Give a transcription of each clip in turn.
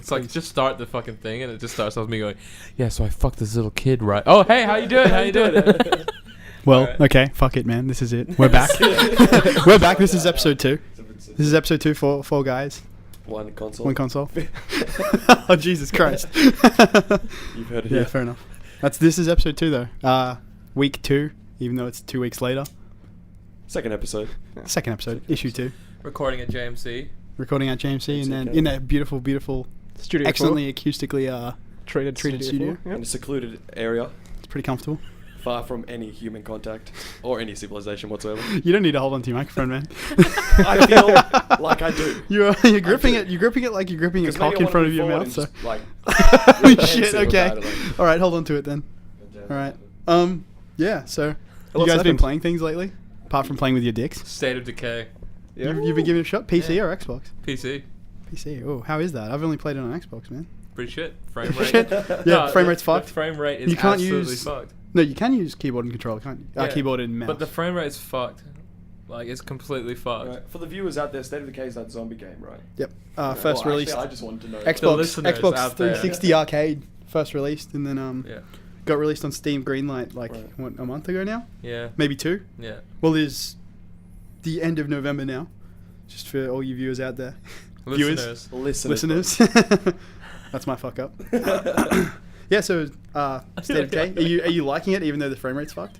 It's like, just start the fucking thing, and it just starts off me going, yeah, so I fucked this little kid, right? Oh, hey, how you doing? How you doing? Well, Alright. okay, fuck it, man. This is it. We're back. We're back. This is episode 2. This is episode 2 for 4 guys. One console. One console. Oh, Jesus Christ. You've heard it Yeah, here. fair enough. This is episode 2, though. Week 2, even though it's 2 weeks later. Second episode. Second episode, issue 2. Recording at JMC. Recording at JMC, and then in that beautiful, beautiful, Studio excellently acoustically treated studio. Yep. In a secluded area, It's pretty comfortable. far from any human contact or any civilization whatsoever. You don't need to hold on to your microphone, man. I feel like I do. You're gripping it. You're gripping it like you're gripping a 'Cause maybe cock I in wanna front of move your forward mouth. and So. just, like, Holy shit. apprehensive Okay. about it, like. All right, hold on to it then. All right. Yeah. So, you What's guys been happened? playing things lately, apart from playing with your dicks? State of Decay. Yeah. You've been giving it a shot. PC Yeah. or Xbox? PC. PC. Oh, how is that? I've only played it on Xbox, man. Pretty shit. Frame rate. Shit. Yeah, frame rate's the fucked. frame rate is You can't absolutely use- fucked. No, you can use keyboard and controller, can't you? Yeah, Keyboard and mouse. But the frame rate is fucked. Like, it's completely fucked. Right. For the viewers out there, State of Decay is that zombie game, right? Yep. Yeah. First Well, released. Actually, I just wanted to know. The listeners Xbox out there. 360 arcade first released, and then Yeah. got released on Steam Greenlight like Right. what, a month ago now, Yeah. maybe 2. Yeah. Well, it's the end of November now, just for all you viewers out there. Viewers, Listeners. listeners. That's my fuck up. Yeah. So, State of Decay. Are you liking it, even though the frame rate's fucked?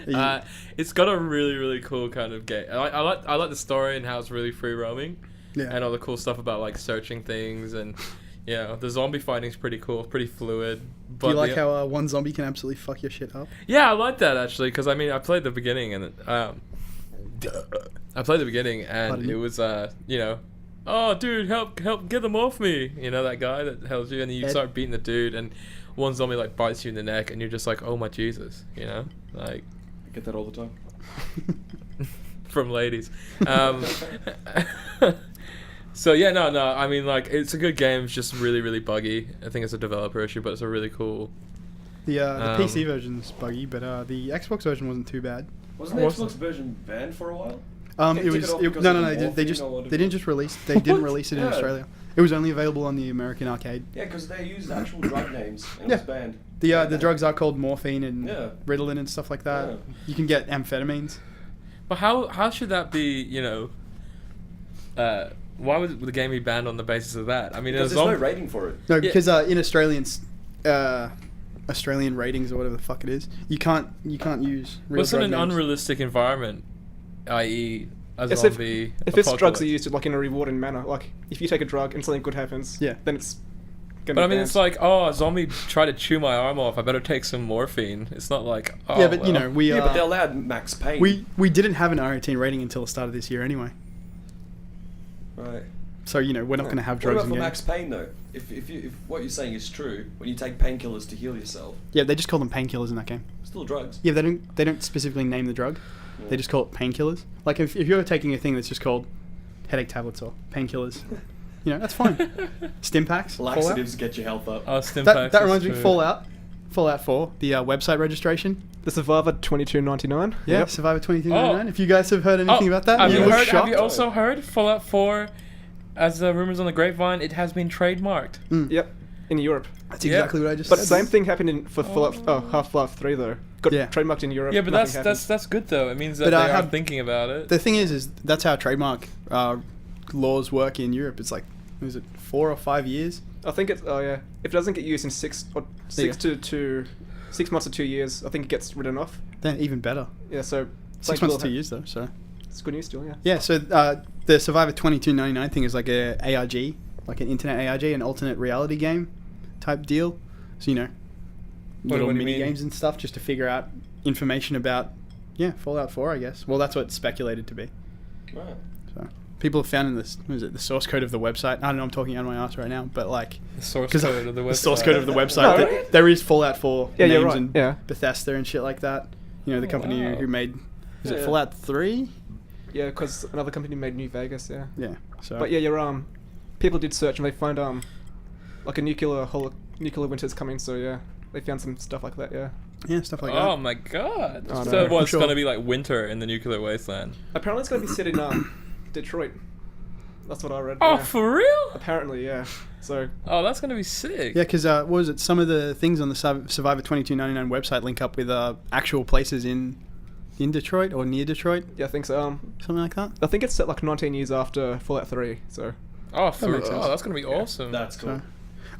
Are you- It's got a really, really cool kind of game. I like the story and how it's really free roaming, yeah. and all the cool stuff about like searching things, and you know, the zombie fighting's pretty cool, pretty fluid. But Do you like how one zombie can absolutely fuck your shit up? Yeah, I like that actually, because I mean, I played the beginning and Pardon me? it was you know, oh dude, help, get them off me, you know, that guy that helps you, and you Ed? start beating the dude, and one zombie like bites you in the neck, and you're just like, oh my Jesus, you know, like. I get that all the time. From ladies. So yeah, no. I mean, like, it's a good game. It's just really, really buggy. I think it's a developer issue, but it's a really cool. The PC version's buggy, but the Xbox version wasn't too bad. Wasn't the Xbox version banned for a while? It took was it off it, because no of no the no. They morphine or didn't just release. They didn't What? release it in Yeah. Australia. It was only available on the American arcade. Yeah, because they used actual drug names and Yeah. it was banned. The drugs are called morphine and Yeah. Ritalin and stuff like that. Yeah. You can get amphetamines. But how should that be? You know, why would the game be banned on the basis of that? I mean, Because it's there's no rating for it. No, Yeah. because in Australian ratings or whatever the fuck it is, you can't use real what's in drug an names. unrealistic environment, i.e., a Yes, zombie. If its drugs apocalypse. are used like in a rewarding manner, like if you take a drug and something good happens, Yeah. then it's gonna But I be mean, banned. it's like, oh, a zombie tried to chew my arm off. I better take some morphine. It's not like, oh, Yeah, but you well. know we Yeah, but they allowed max pain. we didn't have an R18 rating until the start of this year anyway. Right. So you know we're not going to have What drugs about in for games. max pain though? If what you're saying is true, when you take painkillers to heal yourself, Yeah, they just call them painkillers in that game. still drugs. Yeah, they don't specifically name the drug. Yeah. They just call it painkillers. Like if you're taking a thing that's just called headache tablets or painkillers, you know that's fine. Stim packs. Fallout. Laxatives get your health up. Oh, stim That packs is reminds me. true. Fallout 4, the website registration. the Survivor 22.99. Yeah, Yep. Survivor 2299. Oh. If you guys have heard anything about that, Have you, look heard, have shocked. you also heard Fallout 4, as the rumors on the grapevine, it has been trademarked. Mm. Yep. In Europe. That's Yeah. exactly what I just But said. same thing happened for Half-Life 3 though. Got Yeah. trademarked in Europe. Yeah, but nothing that's good though. It means that But, they are how- thinking about it. The thing is that's how trademark laws work in Europe. It's like, is it 4 or 5 years? I think it's if it doesn't get used in 6 months to 2 years, I think it gets written off. Then even better. Yeah, so 6 months to 2 years though. So It's good news still, yeah. yeah. So the Survivor 2299 thing is like a ARG, like an internet ARG, an alternate reality game type deal. So you know, little what do you mini mean? games and stuff just to figure out information about Fallout 4, I guess. Well, that's what it's speculated to be. Right. So people have found in this, what is it, the source code of the website. I don't know, I'm talking out of my ass right now, but like The source 'cause code of the website. the source code of the website, No, that- right? there is Fallout 4 Yeah, names you're right. and Yeah. Bethesda and shit like that. You know, the Oh, company wow. who made, is it Yeah. Fallout 3? Yeah, because another company made New Vegas, yeah. Yeah. So But yeah, you're people did search and they found like a nuclear winter's coming, so yeah. They found some stuff like that, yeah. yeah, stuff like Oh that. my god. Oh, So no. what's Sure. going to be like winter in the nuclear wasteland? Apparently it's going to be set in Detroit. That's what I read. Oh, yeah. for real? Apparently, yeah. So Oh, that's gonna be sick. Yeah, because what was it? Some of the things on the Survivor 2299 website link up with actual places in Detroit or near Detroit, yeah, I think so. something like that. I think it's set like 19 years after Fallout 3. So Oh, for makes sense. oh, that's gonna be awesome. That's cool. So,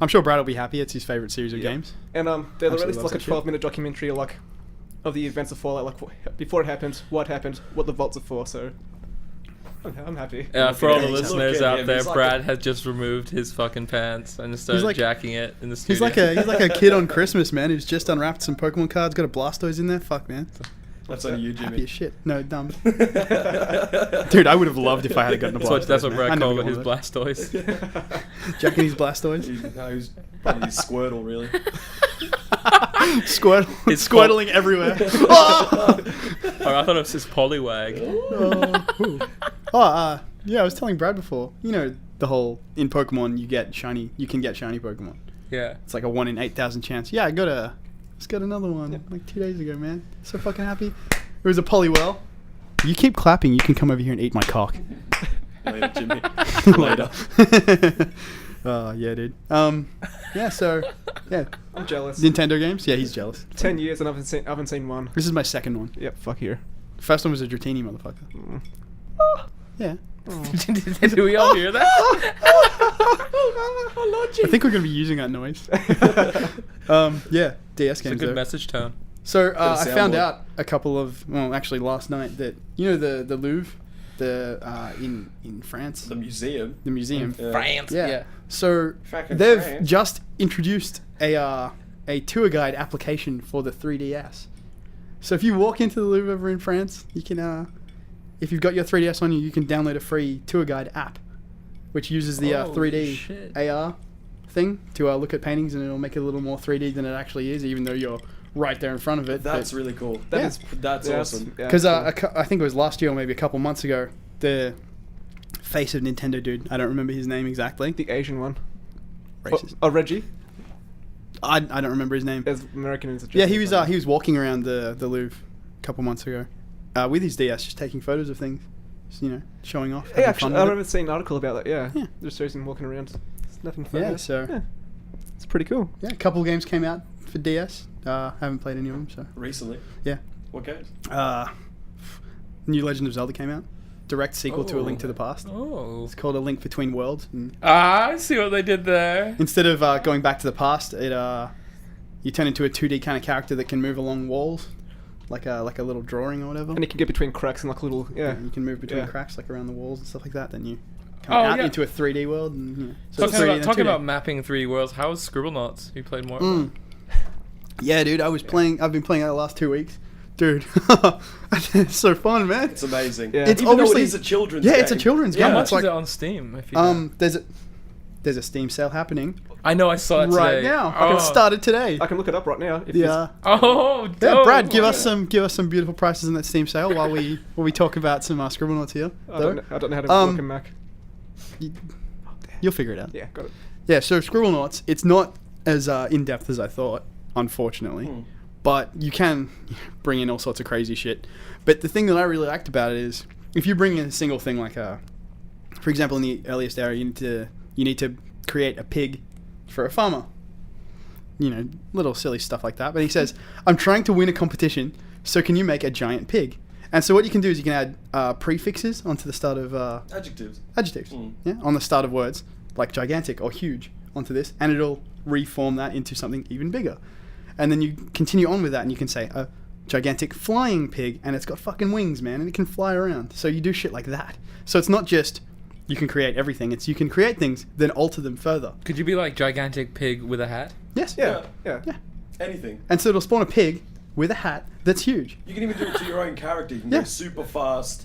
I'm sure Brad will be happy. It's his favorite series of Yeah. games. and they Absolutely released loves like a that shit. 12-minute documentary like of the events of Fallout, like before it happened, what the vaults are for. So I'm happy. For all the Look listeners at out him, there, he's like Brad a- has just removed his fucking pants and started like- jacking it in the He's studio. like a kid on Christmas, man, who's just unwrapped some Pokemon cards, got a Blastoise in there. Fuck, man. That's on you, Happy Jimmy. as shit. No, dumb. Dude, I would have loved if I had gotten a Blastoise. that's what man. I Brad never called his got one of Blastoise. those. Jacking his Blastoise. No, he's probably Squirtle, really. It's squirtling everywhere. Oh! Oh, I thought it was his Poliwag. Yeah, I was telling Brad before. You know the whole in Pokemon you can get shiny Pokemon. Yeah. It's like a 1 in 8,000 chance. Yeah, just got another one like 2 days ago, man. So fucking happy. It was a Poliwell. You keep clapping, you can come over here and eat my cock. Later, Jimmy. Later. Yeah, dude. Yeah, so yeah, I'm jealous. Nintendo games. Yeah, he's jealous. 10 years and I haven't seen one. This is my second one. Yep, fuck you. First one was a Dratini motherfucker. Mm. Yeah. Did we all hear that? I think we're gonna be using that noise. Yeah, DS It's a games. good though. message tone. So I found soundboard. out a couple of actually last night that the Louvre, in France, The museum. the museum. Yeah. France. Yeah. So Fucking they've France. just introduced a tour guide application for the 3DS. So if you walk into the Louvre over in France, you can if you've got your 3DS on you, you can download a free tour guide app, which uses the Holy 3D shit. AR thing to look at paintings, and it'll make it a little more 3D than it actually is, even though you're right there in front of it. That's really cool. Yeah. That's awesome. Because I think it was last year or maybe a couple months ago, the face of Nintendo dude, I don't remember his name exactly. The Asian one. Racist. Oh, Reggie. I don't remember his name. As American as a Yeah, he was walking around the Louvre a couple months ago with his DS, just taking photos of things, just, showing off. Yeah, having actually, fun I with it. remember seeing an article about that. Yeah, Yeah. just shows him walking around. It's nothing fun. Yeah, so yeah, it's pretty cool. yeah, a couple games came out for DS. Haven't played any of them, so Recently. yeah. What games? New Legend of Zelda came out, direct sequel to A Oh. Link to the Past. Oh. It's called A Link Between Worlds. And I see what they did there. instead of going back to the past, you turn into a 2D kind of character that can move along walls, like a little drawing or whatever. And you can get between cracks and like little You can move between Yeah. cracks, like around the walls and stuff like that. Then you come Oh, out yeah. into a 3D world. And, so it's Talking 3D about, then talking 2D. about mapping 3D worlds, how was Scribblenauts? You played more? Mm. Yeah, dude, I've been playing that the last 2 weeks. Dude, it's so fun, man. It's amazing. Yeah. It's Even though obviously it is a children's yeah, game. it's a children's How game. much It's is like it on Steam? If you know? there's a Steam sale happening I know, I saw it right today. now. Oh. It started today. I can look it up right now. If Yeah. Oh, Yeah, dope. Brad, give us some beautiful prices in that Steam sale while we talk about some Scribblenauts here. I don't know how to Um, look a Mac. You'll figure it out. Yeah, got it. Yeah, so Scribblenauts, it's not as in depth as I thought, unfortunately, but you can bring in all sorts of crazy shit. But the thing that I really liked about it is if you bring in a single thing like for example, in the earliest era, you need to create a pig for a farmer. Little silly stuff like that. But he says, I'm trying to win a competition, so can you make a giant pig? And so what you can do is you can add prefixes onto the start of Adjectives. yeah, on the start of words, like gigantic or huge, onto this, and it'll reform that into something even bigger. And then you continue on with that, and you can say a gigantic flying pig, and it's got fucking wings, man, and it can fly around. So you do shit like that. So it's not just you can create everything, it's you can create things, then alter them further. Could you be like gigantic pig with a hat? Yes. Yeah. Yeah. Anything. And so it'll spawn a pig with a hat that's huge. You can even do it to your own character. You can Yeah. go super fast,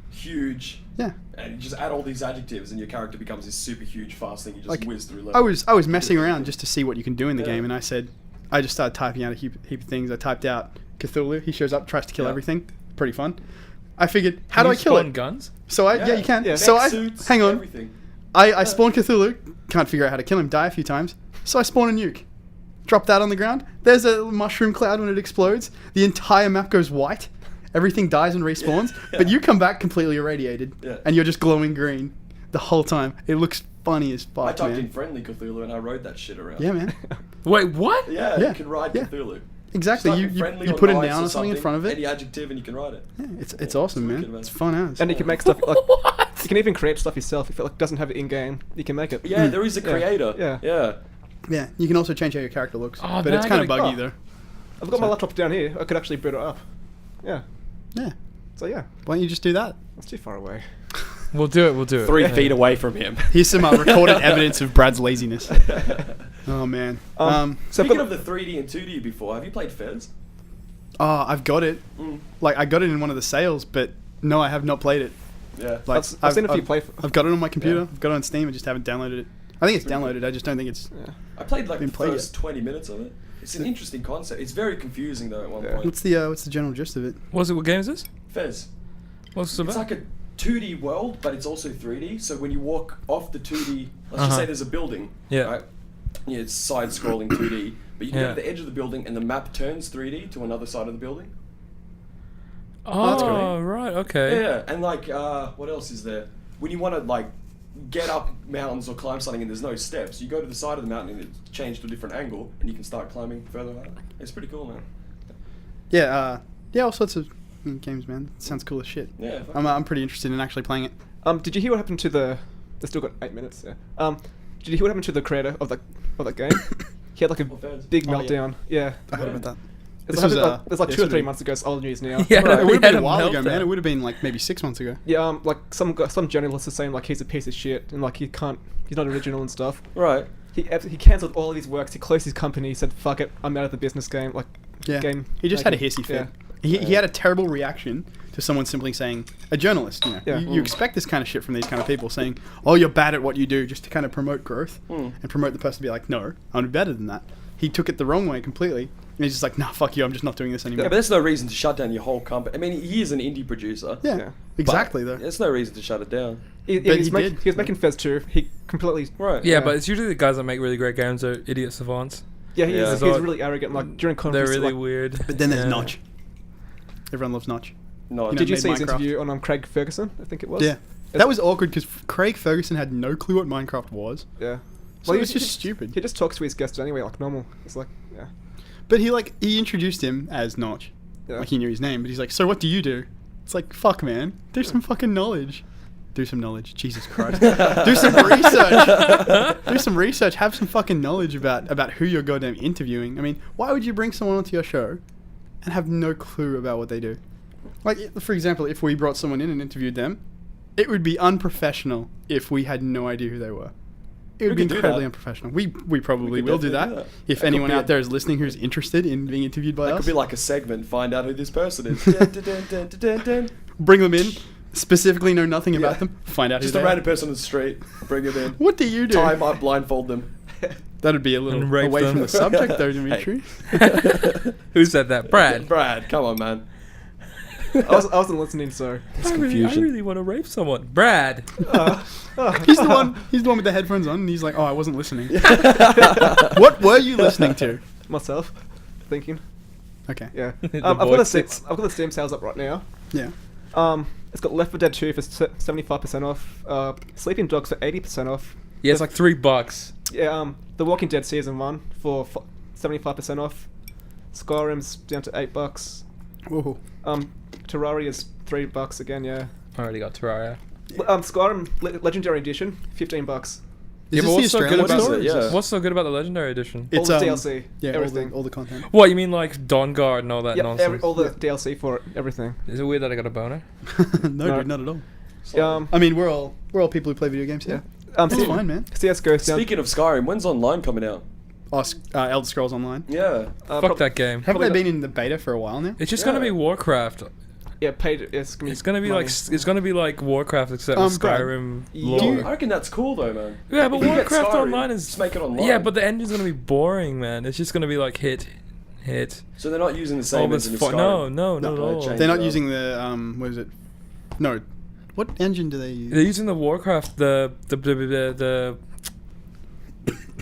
huge, Yeah. and you just add all these adjectives, and your character becomes this super huge, fast thing. You just Like, whiz through I levels. was messing around just to see what you can do in the Yeah. game, and I just started typing out a heap of things. I typed out Cthulhu. He shows up, tries to kill Yeah. everything. Pretty fun. I figured, how Can do you I kill spawn it? guns? So yeah, you can. Yeah. So Mech I suits, hang on. Everything. I spawn Cthulhu. Can't figure out how to kill him. Die a few times. So I spawn a nuke. Drop that on the ground. There's a mushroom cloud when it explodes. The entire map goes white. Everything dies and respawns. Yeah. But you come back completely irradiated, Yeah. and you're just glowing green. the whole time. It looks funny as fuck, I typed man. in friendly Cthulhu and I rode that shit around. Yeah, man. Wait, what? Yeah, Yeah, you can ride yeah. Cthulhu. Exactly. Just You type in friendly you or put a nice noun or something in front of it. Any adjective and you can write it. Yeah, it's awesome, wicked, man. man. It's fun as. And you can make stuff like What? you can even create stuff yourself if it like doesn't have it in game. You can make it. Yeah, there is a Yeah. creator. Yeah. Yeah. Yeah, you can also change how your character looks, Oh, but man, it's I kind of gotta- buggy oh. though. I've got my So- laptop down here. I could actually boot it up. Yeah. Yeah. So yeah, Why don't you just do that? that's too far away. We'll do it. We'll do it. 3 feet away from him. Here's some recorded evidence of Brad's laziness. Oh man. So Speaking but, of the 3D and 2D before, have you played Fez? I've got it. Mm. Like I got it in one of the sales, but no, I have not played it. Yeah. Like I've seen a few play. I've got it on my computer. Yeah. I've got it on Steam. I just haven't downloaded it. I think it's Pretty downloaded. good. I just don't think it's. Yeah. I played like the Been played first 20 minutes of it. It's an interesting concept. It's very confusing though at one Yeah. point. What's the general gist of it? What game is this? Fez. What's it It's about? like a 2D world, but it's also 3D. So when you walk off the 2D, let's Uh-huh. just say there's a building. Yeah. Right? Yeah, it's side-scrolling 2D, but you can Yeah. go to the edge of the building and the map turns 3D to another side of the building. that's great. Oh, right. Okay. Yeah, and like, what else is there? When you want to like get up mountains or climb something and there's no steps, you go to the side of the mountain and it's changed to a different angle, and you can start climbing further higher. It's pretty cool, man. Yeah. Yeah. All sorts of games, man. Sounds cool as shit. Yeah. fuck. I'm pretty interested in actually playing it. Did you hear what happened to the? They still got 8 minutes. Yeah. Did you hear what happened to the creator of that game? He had like a What Fez? big Oh, yeah. meltdown. Yeah. I heard about that. It's This like, was, like, there's like 2 or 3 yesterday. months ago. It's old news now. Yeah, It would have we had been a a while ago, man. meltdown. It would have been like maybe 6 months ago. Yeah. Like some journalists are saying like he's a piece of shit and like he's not original and stuff. Right. He cancelled all of his works. He closed his company. He said, "Fuck it, I'm out of the business game." Like, Yeah. game. He just had a making. hissy fit. Yeah. He had a terrible reaction to someone simply saying, a journalist, you know. Yeah. You expect this kind of shit from these kind of people saying, oh, you're bad at what you do, just to kind of promote growth Mm. and promote the person to be like, no, I'm better than that. He took it the wrong way completely. And he's just like, nah, fuck you, I'm just not doing this Yeah, anymore. but there's no reason to shut down your whole company. I mean, he is an indie producer. Yeah, Yeah. exactly, but though. There's no reason to shut it down. He But was he making, did. he was making Fez 2. He completely. Right. Yeah, Yeah. but it's usually the guys that make really great games are idiot savants. Yeah, Yeah. he's So- really arrogant. Like during They're conferences. really like, weird. But then there's Yeah. Notch. Everyone loves Notch. No. You Did you made see his Minecraft. interview on Craig Ferguson? I think it was. Yeah. That was awkward because Craig Ferguson had no clue what Minecraft was. Yeah. So it was just stupid. He just talks to his guests anyway, like normal. It's like, yeah. But he introduced him as Notch. Yeah. Like he knew his name, but he's like, so what do you do? It's like, fuck, man. Do some fucking knowledge. Do some knowledge. Jesus Christ. Do some research. Do some research. Have some fucking knowledge about who you're goddamn interviewing. I mean, why would you bring someone onto your show and have no clue about what they do? Like, for example, if we brought someone in and interviewed them, it would be unprofessional if we had no idea who they were. It would be could do incredibly that. unprofessional. We probably could will do definitely that. do that. If That could anyone be out a- there is listening who's interested in being interviewed by That us, could be like a segment. Find out who this person is. Dun, dun, dun, dun, dun, dun, dun. bring them in, specifically know nothing about Yeah. them, find out Just who a they random are. person on the street. Bring them in. What do you do? Tie 'em up, blindfold them. That'd be a little And rape away them. from the subject, though, Dimitri. Who said that? Brad. Brad, come on, man. I wasn't listening, so. I really want to rape someone. Brad. He's the one. He's the one with the headphones on, and he's like, "Oh, I wasn't listening." What were you listening to? Myself, thinking. Okay. Yeah. The I've got voices. I've got the Steam sales up right now. Yeah. It's got Left 4 Dead 2 for 75% off. Sleeping Dogs for 80% off. Yeah, it's like $3. Yeah. The Walking Dead Season 1 for 75% off. Skyrim's down to $8. Whoa. Terraria is $3 again. Yeah. I already got Terraria. Skyrim Legendary Edition, $15. Is Yeah, but this the what's so Australian good about store? it? Or is Yeah. this- What's so good about the Legendary Edition? It's all the DLC, Yeah, everything. all the content. What, you mean like Dawn Guard and all that Yeah, nonsense? all the DLC for it, everything. Is it weird that I got a boner? no, No. dude, not at all. So, I mean, we're all people who play video games. Yeah. Yeah. It's fine, man. CS:GO down. speaking of Skyrim, when's online coming out? Elder Scrolls Online. Yeah. Fuck that game. Haven't Probably they been in the beta for a while now? It's just Yeah. gonna be Warcraft. Yeah, paid. It's gonna be It's gonna be like Warcraft except with Brad, Skyrim do lore. you- I reckon that's cool though, man. Yeah, but If you get Warcraft Skyrim, Online is just make it online. Yeah, but the engine's gonna be boring, man. It's just gonna be like hit. So they're not using the same All this engine as fu- Skyrim. no, not at they all. changed They're not it up. using the what is it? No, what engine do they use? They're using the Warcraft the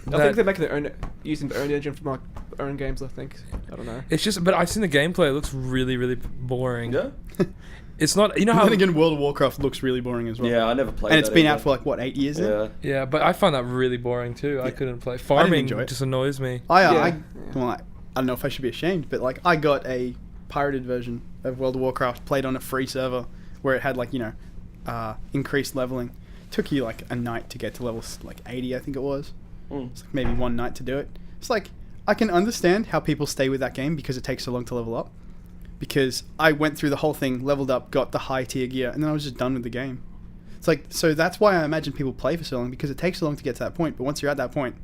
I think they're making their own, using their own engine for my own games. I think. I don't know. It's just, but I've seen the gameplay. It looks really, really boring. Yeah. It's not. You know And how. then again, World of Warcraft looks really boring as well. Yeah, I never played. And it's that been either. out for like what 8 years now. Yeah. Yeah, but I find that really boring too. I Yeah. couldn't play. Farming enjoy it. just annoys me. I don't know if I should be ashamed, but like I got a pirated version of World of Warcraft, played on a free server where it had like increased leveling. Took you like a night to get to level like 80, I think it was. It's like maybe one night to do it. It's like I can understand how people stay with that game because it takes so long to level up. Because I went through the whole thing, leveled up, got the high tier gear, and then I was just done with the game. It's like, so that's why I imagine people play for so long, because it takes so long to get to that point. But once you're at that point,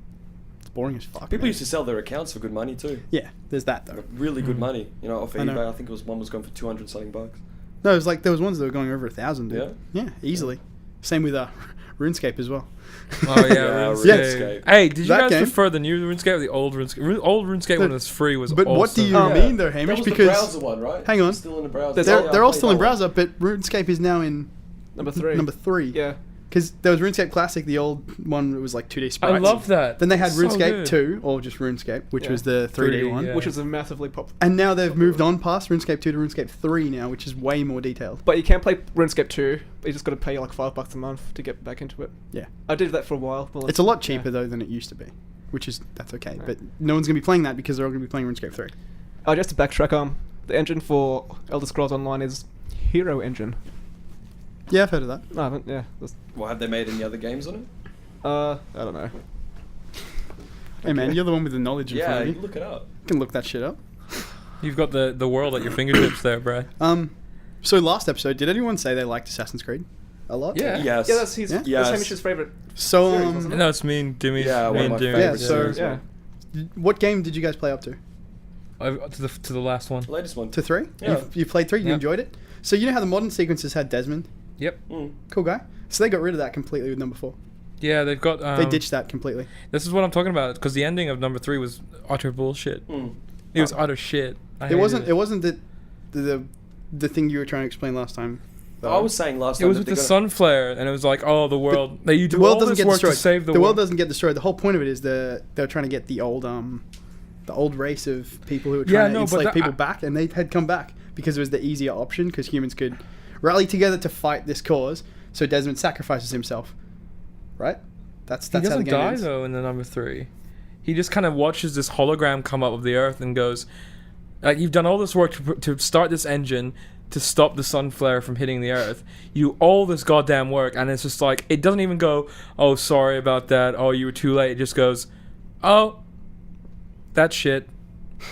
it's boring as fuck. People man. used to sell their accounts for good money too. Yeah, there's that though. Really good money. You know, off I know. eBay. I think one was going for 200 something bucks. No, it was like there was ones that were going over 1,000, dude. Yeah? Yeah, easily. Same with RuneScape as well. Oh yeah, Yeah, RuneScape. RuneScape. Hey, did you That guys game- prefer the new RuneScape or the old RuneScape? Old RuneScape when it was free was But awesome. what do you Yeah. mean though, That Hamish? was the Because browser one, right? hang on. It's still in the browser. they're I all still in played that browser, but RuneScape is now in Number 3. number 3. Yeah. Because there was RuneScape Classic, the old one. It was like 2D sprites. I love that. Then they had So RuneScape good. 2, or just RuneScape, which Yeah. was the 3D 3D, one. yeah. Which is a massively popular. And now they've moved on past RuneScape 2 to RuneScape 3 now, which is way more detailed. But you can play RuneScape 2, but you just got to pay like $5 a month to get back into it. Yeah. I did that for a while. Well, It's a lot cheaper though than it used to be, that's okay. Right. But no one's going to be playing that because they're all going to be playing RuneScape 3. Just to backtrack, the engine for Elder Scrolls Online is Hero Engine. Yeah, I've heard of that. No, I haven't. Yeah. Well, have they made any other games on it? I don't know. Hey man, you're the one with the knowledge in Yeah, front of you you. look it up. You can look that shit up. You've got the world at your fingertips there, bro. So last episode, did anyone say they liked Assassin's Creed a lot? Yeah. Yes. Yeah, that's his. Yeah? That's Yes. Hamish's favorite. So Series, wasn't it? No, it's me and Dimmy. Yeah, one me of my and Dimmy. favorite Yeah, so- series. Yeah. what game did you guys play up to? To the last one. Latest one. To 3? Yeah. You played 3? You Yeah. enjoyed it? So you know how the modern sequences had Desmond? Yep. Cool guy. So they got rid of that completely with number 4. Yeah, they've got. They ditched that completely. This is what I'm talking about because the ending of number 3 was utter bullshit. It was utter shit. It wasn't the thing you were trying to explain last time. I was saying last It time was that with the they're sun flare, and it was like, oh, the world. You do The world all doesn't this get work destroyed. to save the world world. doesn't get destroyed. The whole point of it is they're trying to get the old race of people who were Yeah, trying to no, but enslave that- people back, and they had come back because it was the easier option because humans could rally together to fight this cause. So Desmond sacrifices himself. Right? That's He how the doesn't game die ends. though in the number 3. He just kind of watches this hologram come up of the earth and goes, like, you've done all this work to start this engine to stop the sun flare from hitting the earth. You all this goddamn work, and it's just like it doesn't even go, oh, sorry about that. Oh, you were too late. It just goes, oh, that shit.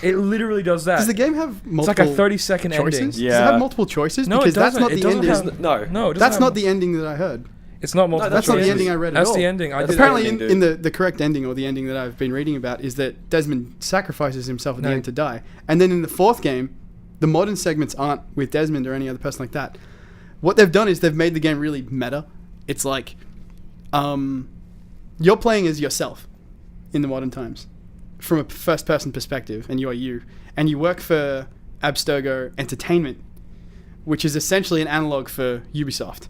It literally does that. Does the game have It's multiple like a 30-second choices? ending. Does it Yeah. have multiple choices? No, because it that's doesn't. not It the doesn't ending. have- No. No, it doesn't That's have- not the ending that I heard. It's not multiple. That's not the choices. ending I read at That's all. the ending. I That's did. the Apparently, ending, in dude. the correct ending, or the ending that I've been reading about, is that Desmond sacrifices himself at the No. end to die. And then in the 4th game, the modern segments aren't with Desmond or any other person like that. What they've done is they've made the game really meta. It's like, you're playing as yourself in the modern times, from a first-person perspective, and you're you. And you work for Abstergo Entertainment, which is essentially an analog for Ubisoft.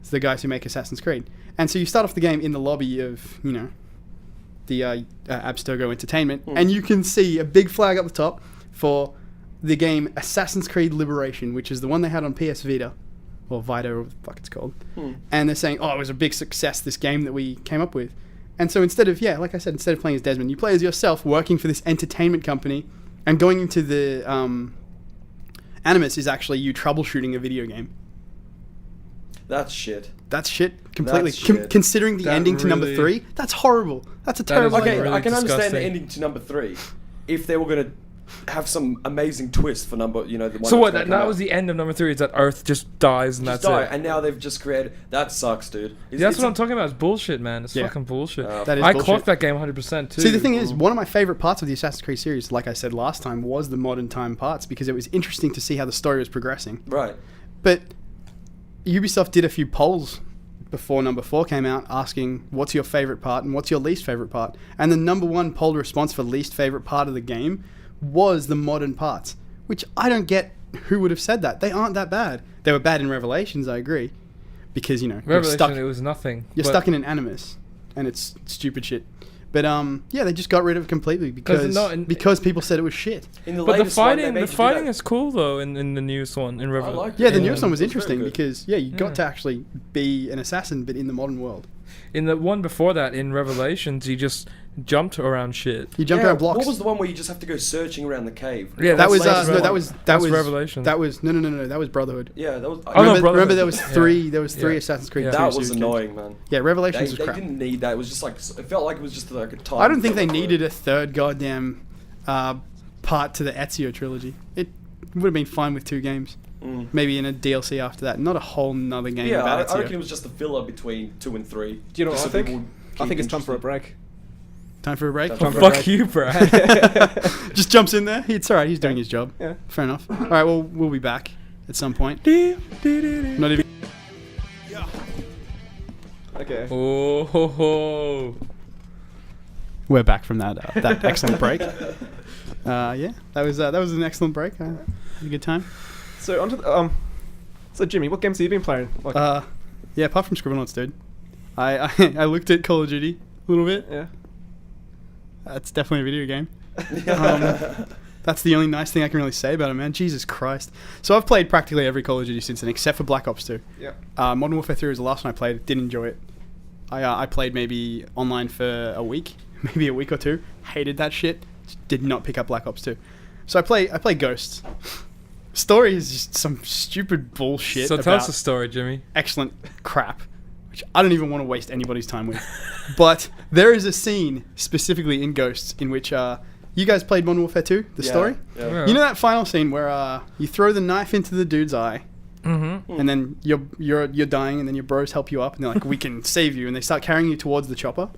It's the guys who make Assassin's Creed. And so you start off the game in the lobby of, the Abstergo Entertainment, and you can see a big flag up the top for the game Assassin's Creed Liberation, which is the one they had on PS Vita, or Vita, or what the fuck it's called. And they're saying, oh, it was a big success, this game that we came up with. And so instead of playing as Desmond, you play as yourself working for this entertainment company, and going into the Animus is actually you troubleshooting a video game. That's shit. That's shit completely. That's shit. Considering the That ending to number really- 3, that's horrible. That's a That terrible is Okay, idea. really I can understand the disgusting. ending to number 3 if they were going to have some amazing twist for the one. So that's what? gonna That come out. was the end of number 3. Is that Earth just dies and Just that's die, it? and now they've just created. That sucks, dude. That's what I'm talking about. It's bullshit, man. It's Yeah. fucking bullshit. That is I bullshit. clocked that game 100% too. See, the thing is, one of my favorite parts of the Assassin's Creed series, like I said last time, was the modern time parts because it was interesting to see how the story was progressing. Right. But Ubisoft did a few polls before number 4 came out asking what's your favorite part and what's your least favorite part. And the number 1 polled response for least favorite part of the game was the modern parts, which I don't get who would have said that. They aren't that bad. They were bad in Revelations, I agree. Because, you're Revelation, stuck, it was nothing. you're but stuck in an Animus and it's stupid shit. But yeah, they just got rid of it completely because people said it was shit. In the But the latest one, they fighting, made the you do fighting that. is cool though. In the newest one, in Revel. like Yeah, the Yeah, newest one was it was very interesting good. because you got Yeah. to actually be an assassin, but in the modern world. In the one before that, in Revelations, you just jumped around shit. You jump Yeah, around blocks. What was the one where you just have to go searching around the cave? Yeah, that was that's no, Revel- that was that's Revelation. That was no, that was Brotherhood. Yeah, that was. Oh, no, remember, Brotherhood. remember there was Yeah. three. There was three Yeah. Assassin's Creed. Yeah. 2 that was series games. annoying, man. Yeah, Revelations They was crap. didn't need that. It was just like it felt like it was just like a time. I don't think they filler for needed it. a third goddamn part to the Ezio trilogy. It would have been fine with 2 games. Mm. Maybe in a DLC after that. Not a whole nother game Yeah, about I reckon it Ezio. was just a filler between 2 and 3. Do you know what Just I so think? people would I keep think it's time for a interested. break. Time for a break? Time Oh, for a fuck break. you, Brad. Just jumps in there. It's alright, he's doing his job. Yeah. Fair enough. Alright, well, we'll be back at some point. Not even... Okay. Oh ho ho. We're back from that excellent break. Yeah, that was an excellent break. Had a good time. So onto the, so Jimmy, what games have you been playing? Like, Yeah, apart from Scribblenauts, dude. I looked at Call of Duty a little bit. yeah. That's definitely a video game. That's the only nice thing I can really say about it, man. Jesus Christ. So I've played practically every Call of Duty since then, except for Black Ops 2. Yeah. Modern Warfare 3 was the last one I played. Didn't enjoy it. I played maybe online for a week, maybe a week or 2. Hated that shit. Just did not pick up Black Ops 2. So I play Ghosts. Story is just some stupid bullshit So tell about us the story, Jimmy. excellent crap, which I don't even want to waste anybody's time with. But there is a scene specifically in Ghosts in which you guys played Modern Warfare 2, the Yeah, story. yeah. You know that final scene where you throw the knife into the dude's eye, Mm-hmm. and then you're dying, and then your bros help you up, and they're like, "We can save you," and they start carrying you towards the chopper.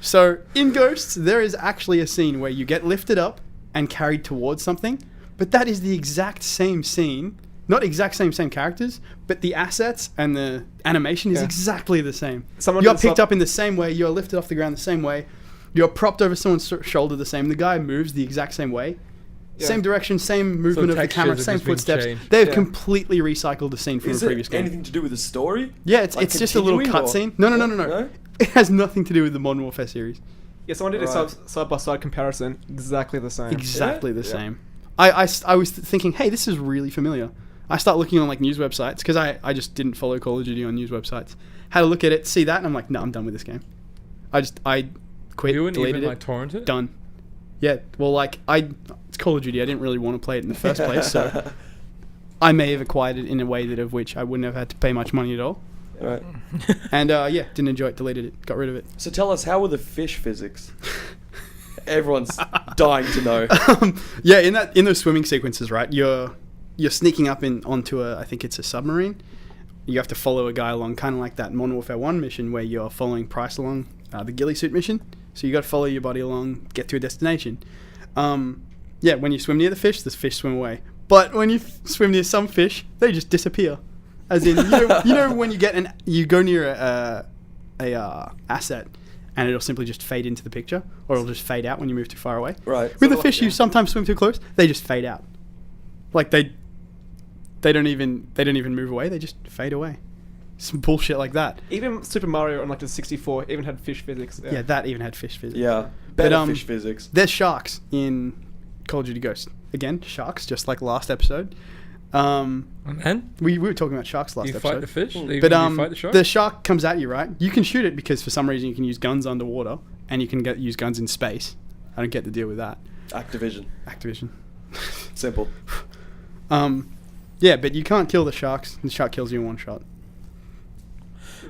So in Ghosts, there is actually a scene where you get lifted up and carried towards something, but that is the exact same scene. Not exact same characters, but the assets and the animation is Yeah. exactly the same. Someone You're did picked some- up in the same way. You're lifted off the ground the same way. You're propped over someone's shoulder the same. The guy moves the exact same way. Yeah. Same direction, same movement of the textures camera, have same just been footsteps. changed. They've Yeah. completely recycled the scene from Is the previous it game. anything to do with the story? Yeah, it's Like just a little continuing, or- cutscene. No. No? It has nothing to do with the Modern Warfare series. Yeah, someone did a Right. side by side comparison, exactly the same. Exactly the Yeah. same. I was thinking, hey, this is really familiar. I start looking on like news websites because I just didn't follow Call of Duty on news websites. Had a look at it, see that, and I'm like, no, I'm done with this game. I quit, You wouldn't deleted even it, like torrent it. done. Yeah, well, like it's Call of Duty. I didn't really want to play it in the first place, so I may have acquired it in a way that of which I wouldn't have had to pay much money at all. Right. And yeah, didn't enjoy it, deleted it, got rid of it. So tell us, how were the fish physics? Everyone's dying to know. Yeah, in those swimming sequences, right? You're sneaking up onto I think it's a submarine. You have to follow a guy along, kind of like that Modern Warfare 1 mission where you're following Price along, the ghillie suit mission. So you got to follow your buddy along, get to a destination. Yeah, when you swim near the fish swim away. But when you swim near some fish, they just disappear. As in, you know when you go near a asset, and it'll simply just fade into the picture, or it'll just fade out when you move too far away. Right. With the So, fish, yeah. you sometimes swim too close, they just fade out. Like they don't even move away, they just fade away. Some bullshit like that. Even Super Mario on like the 64 even had fish physics. Yeah, that even had fish physics. Yeah. But, Better fish physics. There's sharks in Call of Duty Ghosts. Again, sharks, just like last episode. And We were talking about sharks last you episode. fight the fish. Mm. You But fight the shark. the shark comes at you, right? You can shoot it because for some reason you can use guns underwater, and you can use guns in space. I don't get the deal with that. Activision. Activision. Simple. Yeah, but you can't kill the sharks. The shark kills you in one shot.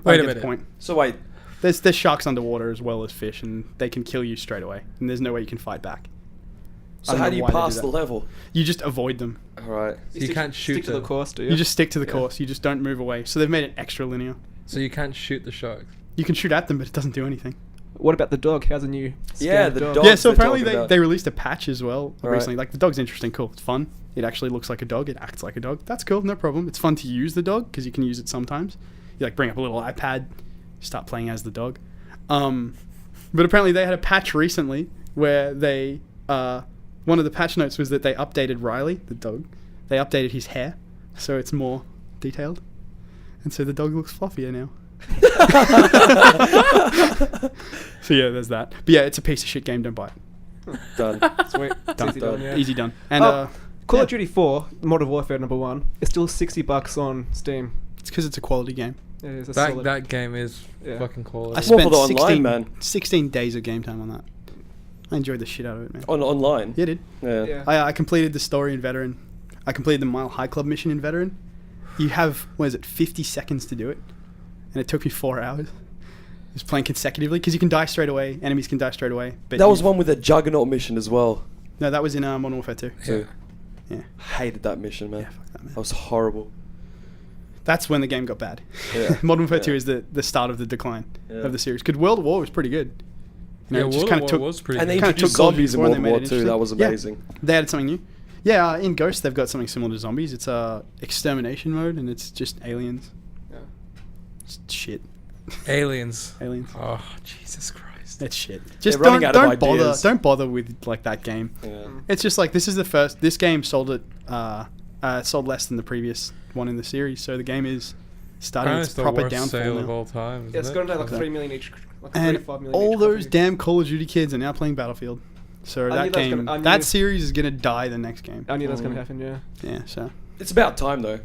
Wait I a get the minute. point. So wait, There's sharks underwater as well as fish, and they can kill you straight away, and there's no way you can fight back. I so don't how know do you why they do pass that. the level? You just avoid them. Alright. You can't shoot stick to the them. course, do you? You just stick to the Yeah. course. You just don't move away. So they've made it extra linear. So you can't shoot the sharks. You can shoot at them, but it doesn't do anything. What about the dog? How's a new Yeah, skin the dog? dog. Yeah, so they're apparently talking about. they released a patch as well Right. recently. Like, the dog's interesting, cool. It's fun. It actually looks like a dog. It acts like a dog. That's cool, no problem. It's fun to use the dog because you can use it sometimes. You like bring up a little iPad, start playing as the dog. But apparently they had a patch recently where they one of the patch notes was that they updated Riley, the dog. They updated his hair, so it's more detailed, and so the dog looks fluffier now. So yeah, there's that. But yeah, it's a piece of shit game. Don't buy it. Done. Sweet. It's Done. easy done, yeah. Easy done. And Call yeah. of Duty 4, Modern Warfare #1, is still $60 on Steam. it's because it's a quality game. It is a That solid. that game is Yeah. fucking I quality. More spent for the online, 16, man. 16 days of game time on that. I enjoyed the shit out of it, man. Online. Yeah, dude. Yeah. Yeah. I completed the story in Veteran. I completed the Mile High Club mission in Veteran. You have, 50 seconds to do it. And it took me 4 hours. Just playing consecutively, because you can die straight away. Enemies can die straight away. But That was one with a Juggernaut mission as well. No, that was in Modern Warfare 2. Too. Yeah. Hated that mission, man. Yeah, fuck that, man. That was horrible. That's when the game got bad. Yeah. Modern Warfare Yeah. 2 is the start of the decline Yeah. of the series. Because World at War was pretty good. You know, Yeah, it just World kind of of War took. was pretty And they good. kinda introduced took Call of zombies in Duty World before War they made it 2. That was interesting. amazing. They added something new. Yeah, in Ghost they've got something similar to zombies. It's extermination mode, and it's just aliens. Yeah. It's shit. Aliens. Aliens. Oh, Jesus Christ. It's shit. Just running don't out of bother. ideas. Don't bother with like that game. Yeah. It's just like this is the first. This game sold it. Sold less than the previous one in the series, so the game is starting Apparently its it's the proper worst downfall sale now. of all time. Yeah, it's isn't gone it? down like Okay. 3 million each. Like 3 And to 5 million all each those copy. damn Call of Duty kids are now playing Battlefield. So I that knew that was game, gonna- I that knew- series is gonna die the next game. I knew that's going Mm. to happen, yeah. Yeah. So It's about time though,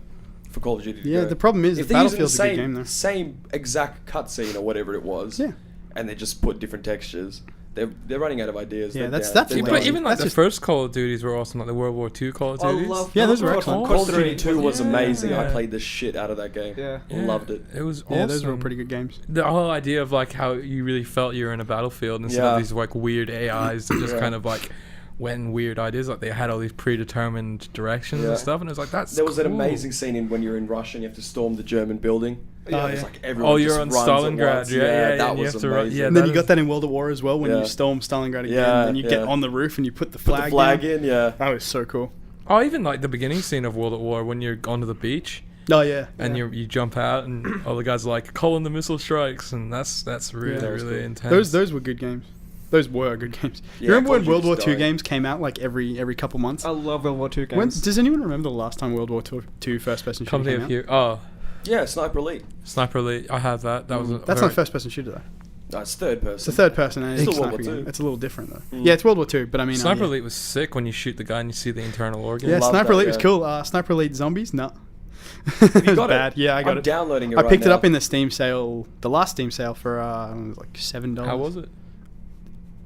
for Call of Duty to yeah, go. the problem is if that they're using the Battlefield's a good game though. same exact cutscene or whatever it was, Yeah. and they just put different textures, they're running out of ideas. Yeah, They're that's- down. that's They're Yeah, lazy. but done. even like That's the just- first Call of Duties were awesome, like the World War II Call of I Duties. love Yeah, those were Call of excellent. Call of Duty Duty 2 was Yeah. amazing. I Yeah. played the shit out of that game. Yeah. Loved it. It was awesome. Yeah, those were all pretty good games. The whole idea of like how you really felt you were in a battlefield instead Yeah. of these like weird AIs that just Yeah. kind of like went in weird ideas. Like they had all these predetermined directions Yeah. and stuff, and it was like that's. There was an cool. amazing scene in when you're in Russia and you have to storm the German building. Oh, It's yeah. like everyone Oh, you're just on runs at Stalingrad. once. Yeah, that and you was have to run- amazing. yeah, And then that you got is- that in World at War as well when Yeah. you storm Stalingrad again. Yeah, and you get yeah. on the roof and you put the Put flag. the flag down. in, yeah. That was so cool. Oh, even like the beginning scene of World at War when you're onto the beach Oh yeah. and yeah. you jump out and all the guys are like calling the missile strikes, and that's really that was really cool. intense. Those were good games. Those were good games. Yeah, You remember Call when of World War Duty's II dying. games came out like every couple months? I love World War II When, games. does anyone remember the last time World War II first person shooter Company came of out? Hero. Oh, Yeah, Sniper Elite. Sniper Elite. I have that. That was. A That's very- not first person shooter though. No, it's third person. It's a third person and it's Still a World sniper War game. II. It's a little different though. Mm. Yeah, it's World War II, but I mean Sniper yeah. Elite was sick when you shoot the guy and you see the internal organ. Yeah, Love Sniper that, Elite was yeah. cool. Sniper Elite Zombies, no. You It was got bad. it? Yeah, I got I'm it. downloading it I right picked it now. up in the Steam sale, the last Steam sale for it was like $7. How was it?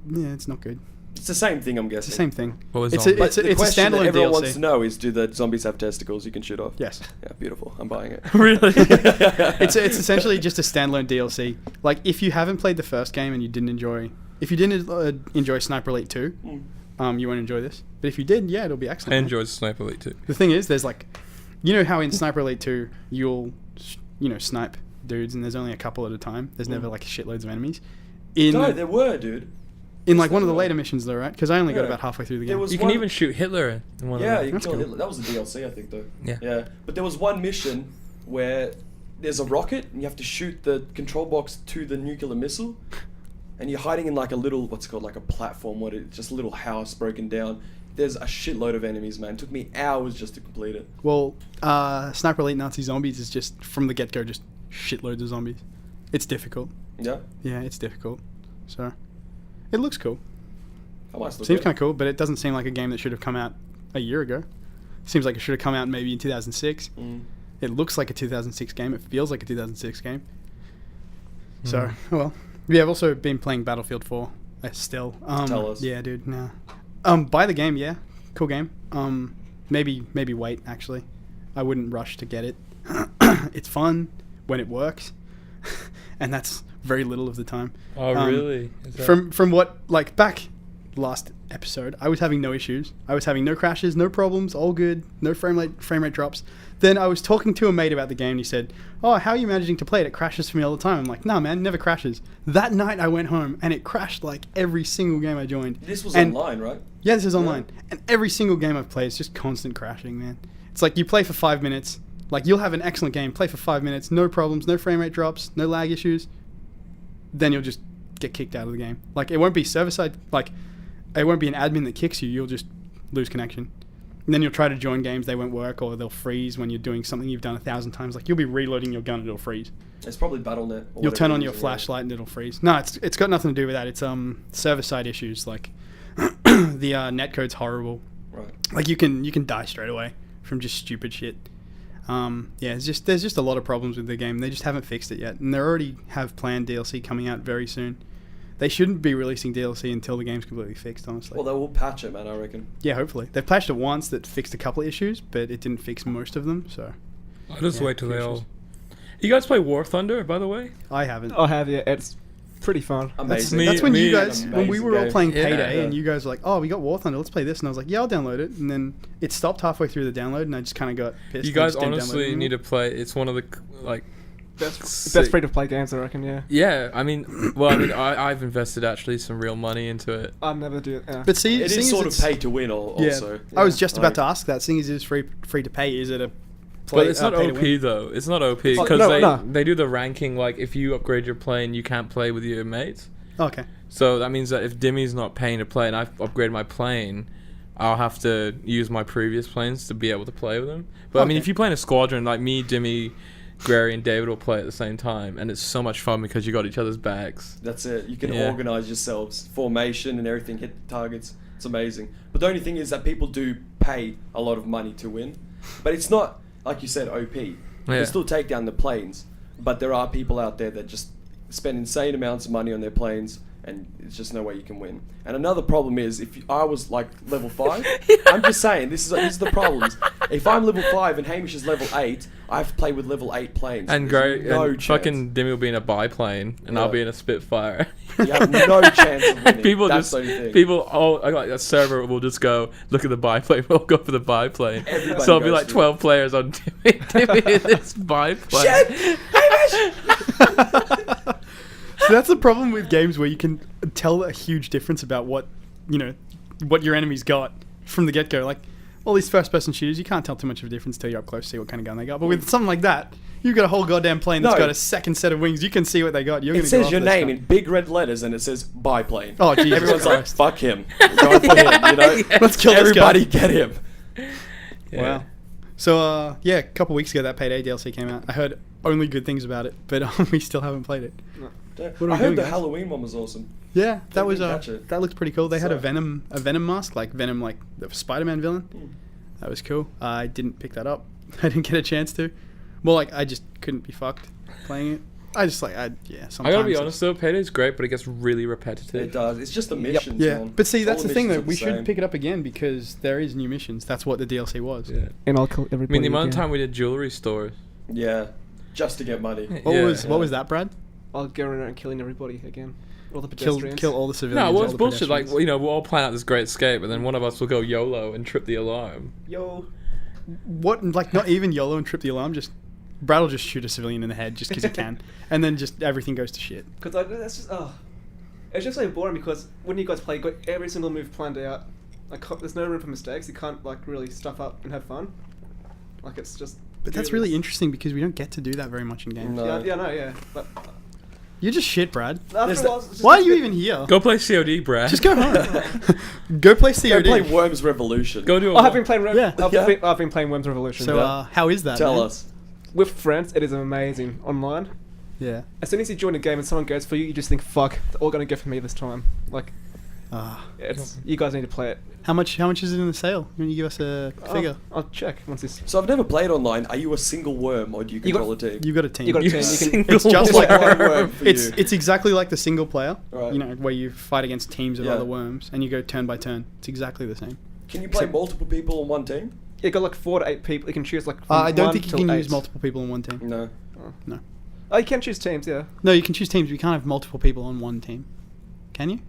Yeah, it's not good. It's the same thing, I'm It's guessing. the same thing. What was It's on? a, But it's a, the it's a question that standalone everyone wants to DLC. know is, do the zombies have testicles you can shoot off? Yes. Yeah, beautiful. I'm buying it. Really? It's essentially just a standalone DLC. Like if you haven't played the first game and you didn't enjoy, if you didn't enjoy Sniper Elite 2, you won't enjoy this. But if you did, yeah, it'll be I excellent. enjoyed Sniper Elite too. The thing is, there's like, you know how in Sniper Elite 2 you'll, snipe dudes and there's only a couple at a time. There's never like shitloads of enemies. No, there were, dude. In like one of the there were. later missions though, right? Because I only got Yeah. about halfway through the There game. was You can one- even shoot Hitler in one Yeah, of you them. can That's kill cool. Hitler. That was the DLC, I think, though. Yeah. Yeah. But there was one mission where there's a rocket and you have to shoot the control box to the nuclear missile, and you're hiding in like a little, what's it called, like a platform, just a little house broken down. There's a shitload of enemies, man. It took me hours just to complete it. Well, Sniper Elite Nazi Zombies is just, from the get-go, just shitloads of zombies. It's difficult. Yeah. Yeah, it's difficult. So, it looks cool. I might still Seems get kind it. of cool, but it doesn't seem like a game that should have come out a year ago. Seems like it should have come out maybe in 2006. Mm. It looks like a 2006 game. It feels like a 2006 game. So, Mm. oh well. Yeah, I've also been playing Battlefield 4 still. Tell us. Yeah, dude, no. Buy the game, yeah. Cool game. Maybe wait, actually. I wouldn't rush to get it. It's fun when it works. And that's very little of the time. Oh, really? Is that- From what, like, back last episode, I was having no issues. I was having no crashes, no problems, all good, no frame rate drops. Then I was talking to a mate about the game, and he said, "Oh, how are you managing to play it? It crashes for me all the time." I'm like, "Nah, man, never crashes." That night I went home, and it crashed like every single game I joined. This was And- online, right? Yeah, this is online. And every single game I've played is just constant crashing, man. It's like you play for 5 minutes, like you'll have an excellent game, play for 5 minutes, no problems, no frame rate drops, no lag issues. Then you'll just get kicked out of the game. Like it won't be server side, like it won't be an admin that kicks you, you'll just lose connection. And then you'll try to join games, they won't work, or they'll freeze when you're doing something you've done 1,000 times. Like, you'll be reloading your gun and it'll freeze. It's probably BattleNet. Or You'll turn whatever on it your is, flashlight and it'll freeze. No, it's got nothing to do with that. It's server-side issues. Like, the netcode's horrible. Right. Like, you can die straight away from just stupid shit. There's just a lot of problems with the game. They just haven't fixed it yet. And they already have planned DLC coming out very soon. They shouldn't be releasing DLC until the game's completely fixed, honestly. Well, they will patch it, man, I reckon. Yeah, hopefully. They've patched it once that fixed a couple of issues, but it didn't fix most of them, so... I'll just Yeah, wait till they issues. all... You guys play War Thunder, by the way? I haven't. I have, yeah. It's pretty fun. Amazing. Me- That's when you me- guys, when we were all Amazing playing game. Payday, Yeah. and you guys were like, "Oh, we got War Thunder, let's play this," and I was like, "Yeah, I'll download it." And then it stopped halfway through the download, and I just kind of got pissed. You and I guys just didn't download it honestly anymore. need to play... It's one of the, like... Best sick- free-to-play games, I reckon, yeah. Yeah, I mean... Well, I mean, I've invested actually some real money into it. I'd never do it, yeah. But see, It seeing is as sort of it's- pay to win also. Yeah, I was just about Like- to ask that. Seeing as it's free to pay, is it a But it's not pay to OP win? though. It's not OP Oh, because no. they do the ranking. Like if you upgrade your plane, you can't play with your mates. Okay. So that means that if Dimmy's not paying to play and I've upgraded my plane, I'll have to use my previous planes to be able to play with him. But I mean, Okay. if you play in a squadron, like me, Dimmy, Grary, and David will play at the same time, and it's so much fun because you got each other's backs. That's it. You can Yeah. organize yourselves, formation and everything, hit the targets. It's amazing. But the only thing is that people do pay a lot of money to win. But it's not, like you said, OP. You Yeah. can still take down the planes. But there are people out there that just spend insane amounts of money on their planes, and it's just no way you can win. And another problem is, if I was like level 5, I'm just saying, this is the problems. If I'm level 5 and Hamish is level 8, I have to play with level 8 planes. And There's Grary, no and chance. fucking Dimmy will be in a biplane, and I'll Yeah. be in a Spitfire. You have no chance of winning. And people That's just the only thing. people like a server will just go look at the biplane. We'll go for the biplane. Everybody So it'll be goes like through 12 players on Dimmy in this biplane. Shit! Hamish! So that's the problem with games where you can tell a huge difference about what your enemy's got from the get-go. Like all these first-person shooters, you can't tell too much of a difference till you're up close to see what kind of gun they got. But with something like that, you've got a whole goddamn plane that's No. got a second set of wings. You can see what they got. You're It gonna go says after your this name guy. in big red letters and it says biplane. Oh, Jesus Everyone's Christ. like, fuck him. Go for him, you know? Let's kill this Everybody guy. get him. Yeah. Wow. So, a couple weeks ago, that Payday DLC came out. I heard only good things about it, but we still haven't played it. What are I we heard doing, the guys? Halloween one was awesome. Yeah, that was didn't catch it. that looked pretty cool. They had a So- Venom mask, like Venom, like the Spider-Man villain. Hmm. That was cool. I didn't pick that up. I didn't get a chance to. Well, like I just couldn't be fucked playing it. Sometimes. I gotta be honest though, Payday's great, but it gets really repetitive. It does. It's just the missions, Yeah, man. but see, All that's the thing missions though. are We the should same. pick it up again because there is new missions. That's what the DLC was. Yeah. And I'll kill I everybody mean, the amount of again. time we did jewelry stores. Yeah, just to get money. What Yeah. was that, Brad? I'll go around and killing everybody again. All the Kill pedestrians. all the civilians. No, well, all it's the bullshit. Like, pedestrians. we'll all plan out this great escape, and then one of us will go YOLO and trip the alarm. Yo. What? Like not even YOLO and trip the alarm. Just Brad will just shoot a civilian in the head just because he can, and then just everything goes to shit. Because that's just it's just so boring because when you guys play, you got every single move planned out. Like there's no room for mistakes. You can't like really stuff up and have fun. Like it's just. But that's really interesting because we don't get to do that very much in games. No. Yeah. But You're just shit, Brad. after There's a while, it's just- Why are you even here? Go play COD, Brad. Just go home. Go play COD. Go play Worms Revolution. Go do a I have been playing. Yeah. I've been playing Worms Revolution. So, how is that? Tell man? us. with friends, it is amazing online. Yeah. As soon as you join a game and someone goes for you, you just think, "Fuck, they're all gonna go for me this time." Like, it's you guys need to play it. How much is it in the sale? Can you give us a figure? I'll check once this. So I've never played online. Are you a single worm or do you control a team? You got a team. You got a You team. You can. single It's just like one worm for it's you. it's exactly like the single player. Right. You know, where you fight against teams of Yeah. other worms and you go turn by turn. It's exactly the same. Can you play multiple people on one team? You got like 4 to 8 people. You can choose like. From I don't 1 think you till can 8. use multiple people on one team. No. No. Oh, you can choose teams. Yeah. No, you can choose teams. But you can't have multiple people on one team. Can you?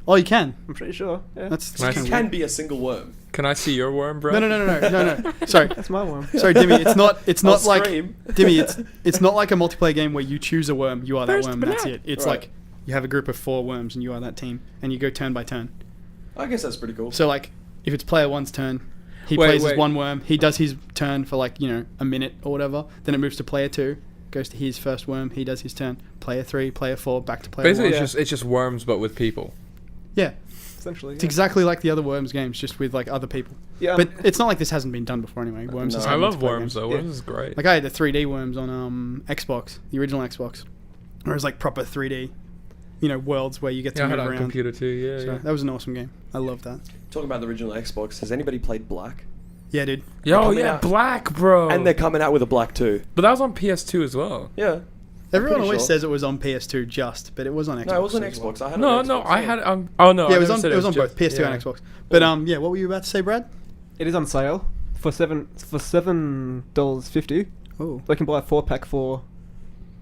Oh, you can. I'm pretty sure. Yeah. That's Nice. kinda You weird. can be a single worm. Can I see your worm, bro? No. Sorry. That's my one. Sorry, Dimmy. It's not I'll like scream. Dimmy. It's not like a multiplayer game where you choose a worm, you are that First worm, that's blood. it. It's Right. like you have a group of 4 worms and you are that team, and you go turn by turn. I guess that's pretty cool. So like, if it's player 1's turn, he Wait, plays as wait. one worm. He does his turn for like a minute or whatever. Then it moves to player 2, goes to his first worm. He does his turn. Player 3, player 4, back to player Basically, 1. it's just worms, but with people. Yeah. essentially. It's exactly like the other Worms games, just with like other people. Yeah, But it's not like this hasn't been done before anyway. Worms. No. has I had love multiplayer Worms games. though. Yeah. Worms is great. Like I had the 3D Worms on Xbox, the original Xbox, where it was like proper 3D, worlds where you get to Yeah, I had move it on around. computer too. Yeah, So yeah. that was an awesome game. I love that. Talking about the original Xbox, has anybody played Black? Yeah, dude. Yo, coming yeah, out- Black, bro. And they're coming out with a Black too. But that was on PS2 as well. Yeah. Everyone pretty always sure. says it was on PS2 just, but it was on Xbox. No, it was on as well. Xbox. I had it No, on no, Xbox, I yeah. had oh no, Yeah, I it was never on. said It was on both just- PS2 yeah. and Xbox. But yeah, what were you about to say, Brad? it is on sale for $7.50. Oh, They can buy a 4-pack for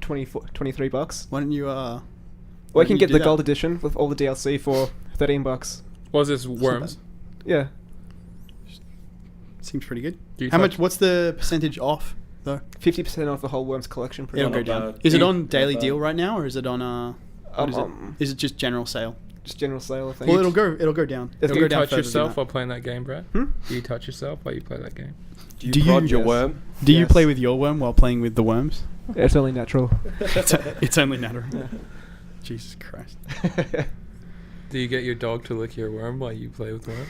$23. why don't you? Or Why you can don't get do the that? gold edition with all the DLC for $13. Was this Worms? Yeah. Seems pretty good. Do you How touch- much? What's the percentage off though? 50% off the whole Worms collection. pretty It'll much. go not down. bad. Is it You- on daily not bad. deal right now, or is it on what is it? Is it just general sale? Just general sale, I think. Well, it'll go down. Do It'll Do go you down touch further than yourself that. while playing that game, Brad? Hmm? Do you touch yourself while you play that game? Do you Do prod you- your Yes. worm? Do you Yes. play with your worm while playing with the worms? It's only natural. It's only natural. Yeah. Jesus Christ. Do you get your dog to lick your worm while you play with worms?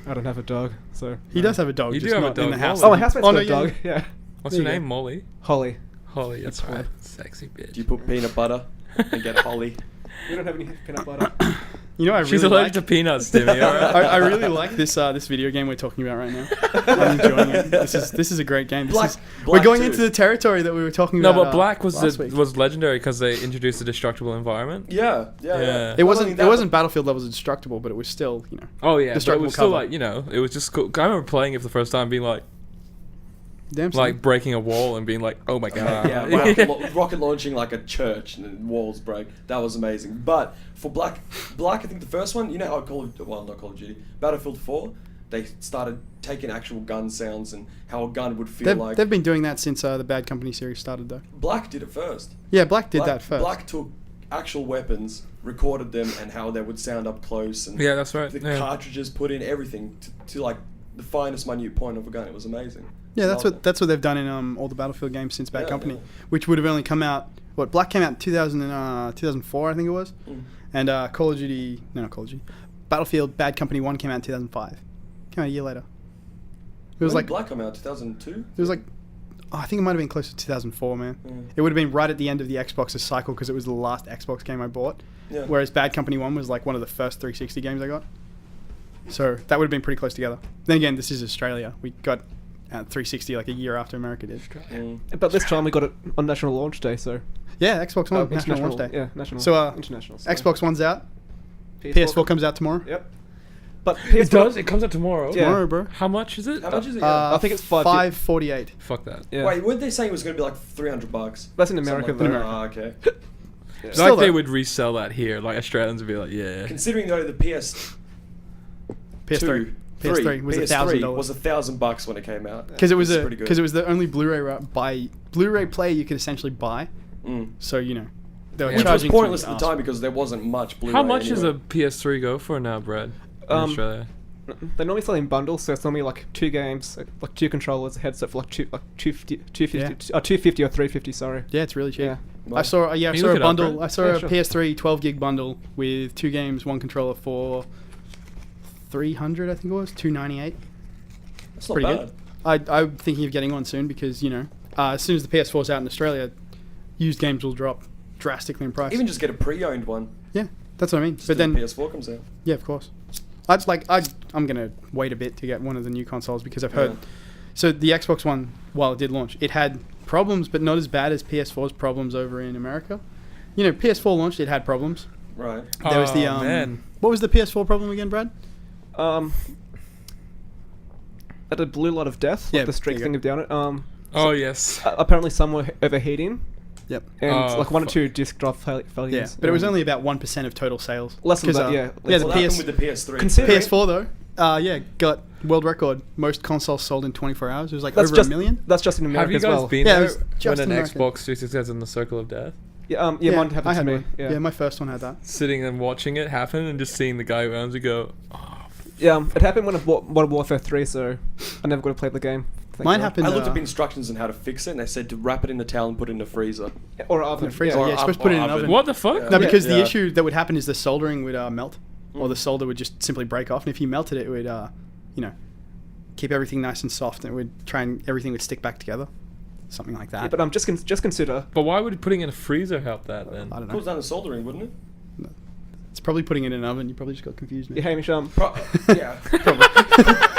I don't have a dog, so. He does have a dog, You just do have a not in dog, the house. Molly. Oh, my housemate's Oh, got no, a yeah, dog. Yeah. What's There your you name? go. Molly. Holly. Holly, that's That's right. fine. Sexy bitch. Do you put peanut butter and get Holly? We don't have any peanut butter. You know, I She's really allergic to like. peanuts, Timmy. All right. I really like this video game we're talking about right now. I'm enjoying it. This is a great game. Black We're going too. into the territory that we were talking No, about. but Black was last week. was legendary because they introduced a destructible environment. Yeah. Yeah. It Not wasn't. only It that, wasn't Battlefield levels of destructible, but it was still, Oh yeah, but it Destructible was still cover. like it was just cool. I remember playing it for the first time, being like damn. son. like breaking a wall and being like, oh my god. yeah, rocket launching like a church and then walls break. That was amazing. But for Black, I think the first one, you know how not Call of Duty, Battlefield 4, they started taking actual gun sounds and how a gun would feel like. They've been doing that since the Bad Company series started, though. Black did it first. Yeah, Black did that first. Black took actual weapons, recorded them, and how they would sound up close, and Yeah, that's right. the Yeah. cartridges put in everything to like the finest minute point of a gun. It was amazing. Yeah, that's Loved what they've done in all the Battlefield games since Bad Yeah, Company, yeah. which would have only come out. What Black came out in 2004, I think it was, Mm. and Call of Duty, no, not Call of Duty, Battlefield Bad Company 1 came out in 2005. Came out a year later. It was When like did Black come out 2002. it was like, I think it might have been close to 2004, man. Mm. It would have been right at the end of the Xbox's cycle because it was the last Xbox game I bought. Yeah. Whereas Bad Company 1 was like one of the first 360 games I got. So that would have been pretty close together. Then again, this is Australia. We got 360 like a year after America did. Mm. But this time we got it on National Launch Day, so. Yeah, Xbox One, Oh, National Launch Day. Yeah, national. So, international. Xbox One's out. PS4 comes out tomorrow. Yep. But It does. It comes out tomorrow. Yeah. Tomorrow, bro. How much is it? How much is it? I think it's five- 548. Fuck that. Yeah. Wait, weren't they saying it was going to be like $300? That's in America, Something though. like that. Oh, okay. Yeah. Still Like they though. would resell that here. Like Australians would be like, yeah. Considering though the PS2, PS3. PS3 was $1,000 was $1,000 when it came out. because it was pretty good. because it was the only Blu-ray player you could essentially buy. Mm. So they were Which Which was charging pointless to at us. the time because there wasn't much Blu-ray. How much is a anyway. PS3 go for now, Brad? In Australia. They normally sell in bundles, so it's normally like 2 games, like 2 controllers, a headset for like 250 Yeah. 250 or 350. Sorry. Yeah, it's really cheap. Yeah. Wow. I saw Can you a look it up, bundle. Brad? I saw Yeah, a sure. PS3 12 gig bundle with 2 games, 1 controller for 300. I think it was 298. That's not pretty bad. good. I'm thinking of getting one soon because as soon as the PS4's out in Australia, used games will drop drastically in price. Even just get a pre-owned one. Yeah, that's what I mean. Just But till then the PS4 comes out. yeah, of course. I'm gonna wait a bit to get one of the new consoles because I've heard. Yeah. So the Xbox One, while it did launch, it had problems, but not as bad as PS4's problems over in America. PS4 launched, it had problems. Right. There was the Oh, man. What was the PS4 problem again, Brad? At a blue light of death, Yeah, like the streak there you thing down it. Oh yes. Apparently some were overheating, Yep. and Oh, like 1 or fuck. 2 disk drive failures. Yeah, but it was only about 1% of total sales. Less than 'Cause, that, yeah. Yeah, What the happened PS with the PS3? Considering- PS4 though, got world record. Most consoles sold in 24 hours. It was like That's over just a million. That's just in Have America you as guys well. been Yeah, it there was when just an American. Xbox 360 is in the circle of death? Mine I happened to had me. one. Yeah, my first one had that. Sitting and watching it happen and just seeing the guy who owns it go, oh, Yeah, it happened when I bought Modern Warfare 3, so I never got to play the game. Thank Mine God. happened. I looked up instructions on how to fix it, and they said to wrap it in the towel and put it in the freezer. Or oven. in the freezer. Or Yeah, you're supposed to put it in an oven. oven. what the fuck? Yeah. No, because the Yeah. issue that would happen is the soldering would melt. or the solder would just simply break off. And if you melted it, it would, keep everything nice and soft, and it would everything would stick back together, something like that. Yeah, but just consider. But why would putting in a freezer help that then? I don't Cools know. down the soldering, wouldn't it? It's probably putting it in an oven. You probably just got confused. Yeah, Hamish, Yeah, probably.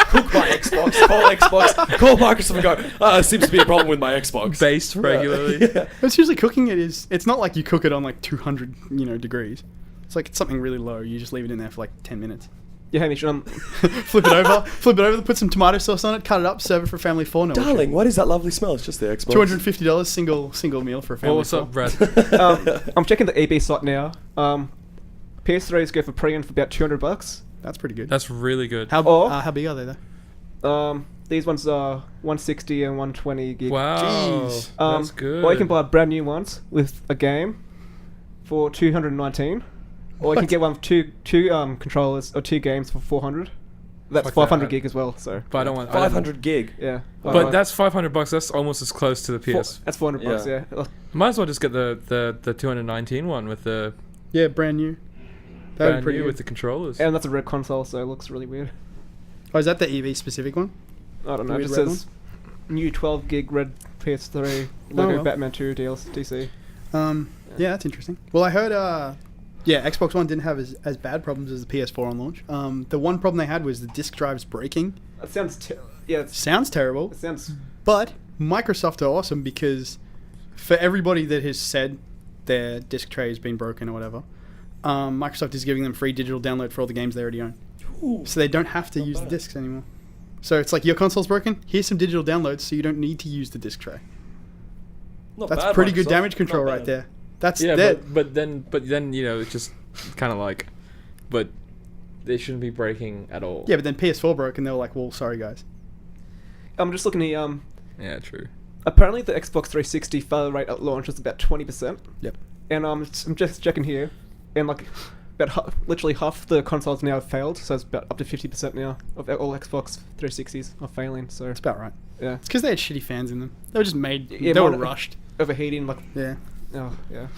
Cook my Xbox. Call Xbox. Call Microsoft and go. Seems to be a problem with my Xbox. Based regularly. Yeah. It's usually cooking it is. It's not like you cook it on like 200, degrees. It's like it's something really low. You just leave it in there for like 10 minutes. yeah, Hamish, Flip it over, put some tomato sauce on it, cut it up, serve it for family of 4. No Darling, what is that lovely smell? It's just the Xbox. $250 single meal for a family. Well, what's of up, 4. Brad? I'm checking the eBay site now. PS3s go for pre-owned for about $200. That's pretty good. That's really good. How big are they though? These ones are 160 and 120 gig. Wow, Jeez. that's good. Or you can buy brand new ones with a game for 219, or you can What? get one with two controllers or 2 games for 400. That's Fuck 500 that. gig as well. So But I don't want I don't- 500 gig. yeah, But that's $500. That's almost as close to the PS. that's $400. Yeah. Yeah. Might as well just get the 219 one with the Yeah, brand new. That would be brand pretty new good. with the controllers. And that's a red console, so it looks really weird. Oh, is that the EV specific one? I don't know. The It just weird red says new 12 gig red PS3 logo well. Batman 2 DLC. Yeah, that's interesting. Well, I heard, Xbox One didn't have as bad problems as the PS4 on launch. The one problem they had was the disk drives breaking. That sounds Sounds terrible, it sounds but Microsoft are awesome because for everybody that has said their disk tray has been broken or whatever, Microsoft is giving them free digital download for all the games they already own. Ooh. So they don't have to Not use the bad. discs anymore. So it's like your console's broken, here's some digital downloads so you don't need to use the disk tray. Not That's bad, pretty good Microsoft. damage Not control bad. right there. That's yeah, that. but then it's just kind of like, but they shouldn't be breaking at all. Yeah, but then PS4 broke and they were like, well, sorry guys. I'm just looking here. Yeah, true. Apparently the Xbox 360 failure rate at launch was about 20%. Yep. And I'm just checking here, and like literally half the consoles now have failed, so it's about up to 50% now of all Xbox 360s are failing. So That's about right. yeah, It's because they had shitty fans in them. They were just made. Yeah, they were mine- rushed. overheating. Like Yeah. oh yeah,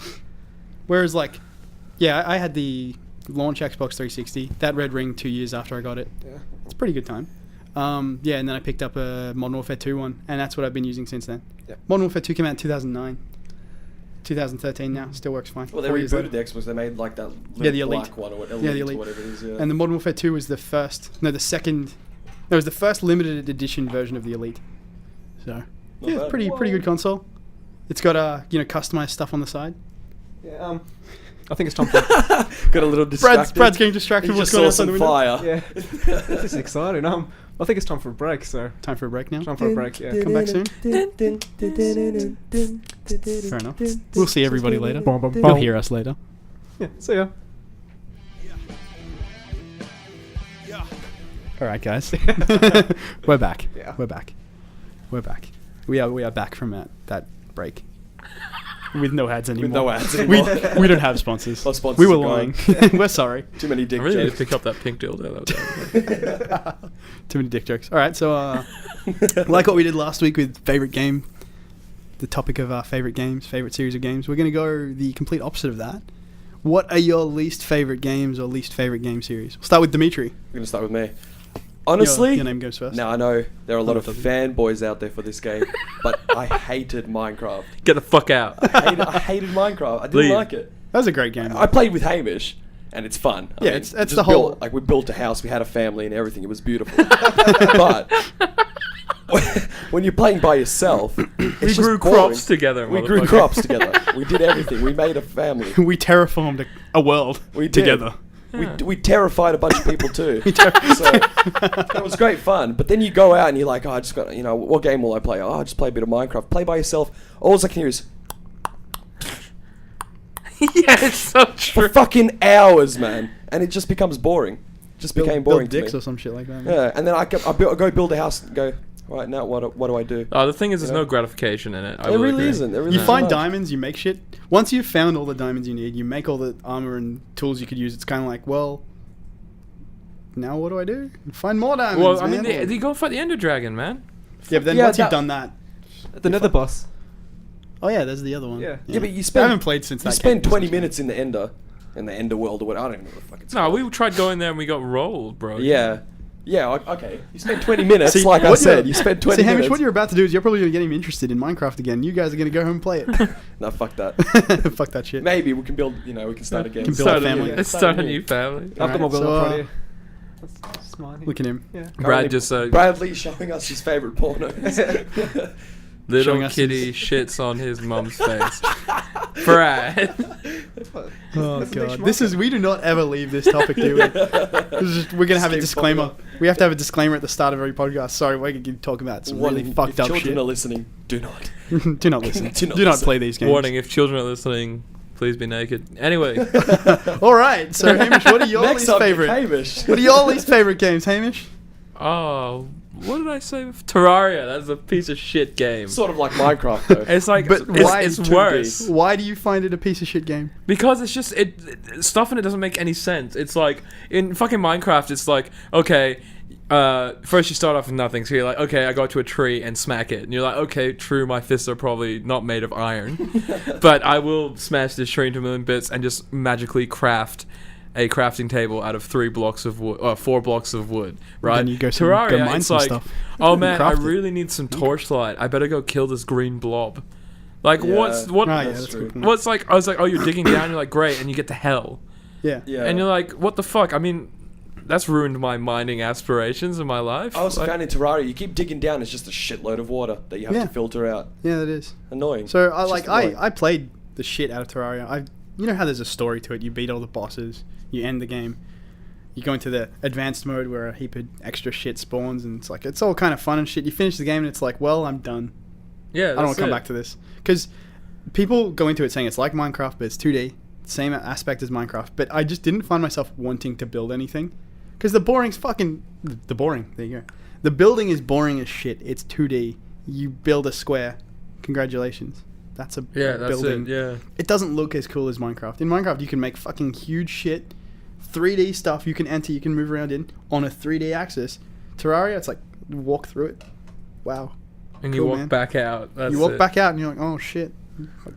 Whereas like, yeah, I had the launch Xbox 360. That red ring 2 years after I got it. yeah. It's a pretty good time. Yeah, and then I picked up a Modern Warfare 2 one, and that's what I've been using since then. Yep. Modern Warfare 2 came out in 2009. 2013 now, still works fine. Well, they 4 years rebooted later. the Xbox. They made like that little Yeah, the Elite. black one or the Elite, Elite. or whatever it is. Yeah. And the Modern Warfare 2 was the first, no, the second, no, it was the first limited edition version of the Elite. So, yeah, bad. pretty good console. It's got customized stuff on the side. Yeah, I think it's time for Got a little distracted. Brad's getting distracted. He What's just going saw on outside some the window? fire. yeah. This is exciting. I think it's time for a break. So Time for a break now. time for a break. Yeah. Come back soon. Fair enough. We'll see everybody later. You'll hear us later. Yeah. See ya. All right, guys. We're back. Yeah. We're back. We are back from that break. With no ads anymore. no ads We, anymore. we don't have sponsors. Our sponsors We were are lying. gone. We're sorry. Too many dick I really need jokes. to pick up that pink dildo. That was Too many dick jokes. All right, so like what we did last week with favorite game, the topic of our favorite games, favorite series of games, we're going to go the complete opposite of that. What are your least favorite games or least favorite game series? We'll start with Dimitri. We're gonna start with me. Honestly, your name goes first. now I know there are a lot No, of it doesn't. fanboys out there for this game, but I hated Minecraft. Get the fuck out. I hated Minecraft. I didn't Leave. like it. That was a great game. I played with Hamish, and it's fun. I Yeah, mean, it's just the whole- built, like we built a house, we had a family and everything. It was beautiful. But when you're playing by yourself, We it's grew just boring. crops together. We grew motherfucker. crops together. We did everything. We made a family. we terraformed a world We did. together. We terrified a bunch of people too. So it was great fun. But then you go out and you're like, oh, I just got, what game will I play? Oh, I just play a bit of Minecraft. Play by yourself. All I can hear is Yeah, it's so for true. fucking hours, man, and it just becomes boring. Just became boring Build to dicks me. or some shit like that. man. Yeah, and then I go build a house and go, right now, what do I do? Oh, the thing is, there's Yeah. no gratification in it. I There will really agree. isn't. There really You isn't find much. diamonds, you make shit. Once you've found all the diamonds you need, you make all the armor and tools you could use. It's kind of like, well, now what do I do? Find more diamonds. Well, I mean, man. they go fight the Ender Dragon, man. yeah, but then Yeah, once you've that- done that, The Nether boss. oh yeah, there's the other one. Yeah. Yeah, but you I spend haven't played since you that. spend came. 20 minutes in the Ender, in the Ender World or what. I don't even know what the fuck it's No, called. we tried going there and we got rolled, bro. Yeah. Yeah, okay. You spent 20 minutes, See, like I what said. you're- You spent 20 See, Hamish, minutes. what you're about to do is you're probably going to get him interested in Minecraft again. You guys are going to go home and play it. No, fuck that. Fuck that shit. Maybe we can build, we can start again. Can build a Start family. Let's start a new family. I've got my Alright, build so, up right here. That's mine. Look at him. Yeah. Brad just Bradley showing us his favourite pornos. little showing us kitty shits on his mum's face. Brad. Oh That's a god, big this is we do not ever leave this topic, do we? This is just, we're gonna have a Skip disclaimer. forward. We have to have a disclaimer at the start of every podcast. Sorry, we're gonna talk about some really Warning, fucked if up children shit. are listening, do not. Do not listen. Do not do not listen. play these games. Warning: if children are listening, please be naked. Anyway, All right, so Hamish, what are your Next least up, favorite? Hamish. What are your least favorite games, Hamish? oh, what did I say? Terraria. That's a piece of shit game. Sort of like Minecraft, though. It's like, But why it's 2D? worse Why do you find it a piece of shit game? because it's just stuff in it doesn't make any sense. It's like in fucking Minecraft, it's like, okay, first you start off with nothing, so you're like, okay, I go to a tree and smack it, and you're like, okay, true, my fists are probably not made of iron, but I will smash this tree into a million bits and just magically craft a crafting table out of 4 blocks of wood, right? Then you go Terraria, mine it's some like, stuff. oh man, I Craft it. really need some torchlight. I better go kill this green blob. Like, Yeah. what? Oh, yeah, That's that's true. cool. What's like? I was like, oh, you're digging down. You're like, great, and you get to hell, Yeah. Yeah. and you're like, what the fuck? I mean, that's ruined my mining aspirations in my life. I also Like, found in Terraria, you keep digging down, it's just a shitload of water that you have Yeah. to filter out. Yeah, that is. Annoying. So It's just annoying. I played the shit out of Terraria. You know how there's a story to it. You beat all the bosses. You end the game. You go into the advanced mode where a heap of extra shit spawns, and it's all kind of fun and shit. You finish the game and it's like, well, I'm done. yeah, I don't want to come back to this because people go into it saying it's like Minecraft, but it's 2D, same aspect as Minecraft. But I just didn't find myself wanting to build anything because the boring. There you go. The building is boring as shit. It's 2D. You build a square. Congratulations. That's a Yeah, that's building. it. Yeah. It doesn't look as cool as Minecraft. In Minecraft, you can make fucking huge shit, 3D stuff you can enter, you can move around in on a 3D axis. Terraria, it's like walk through it. Wow. And you Cool, walk man. back out. That's You walk it. back out and you're like, oh shit.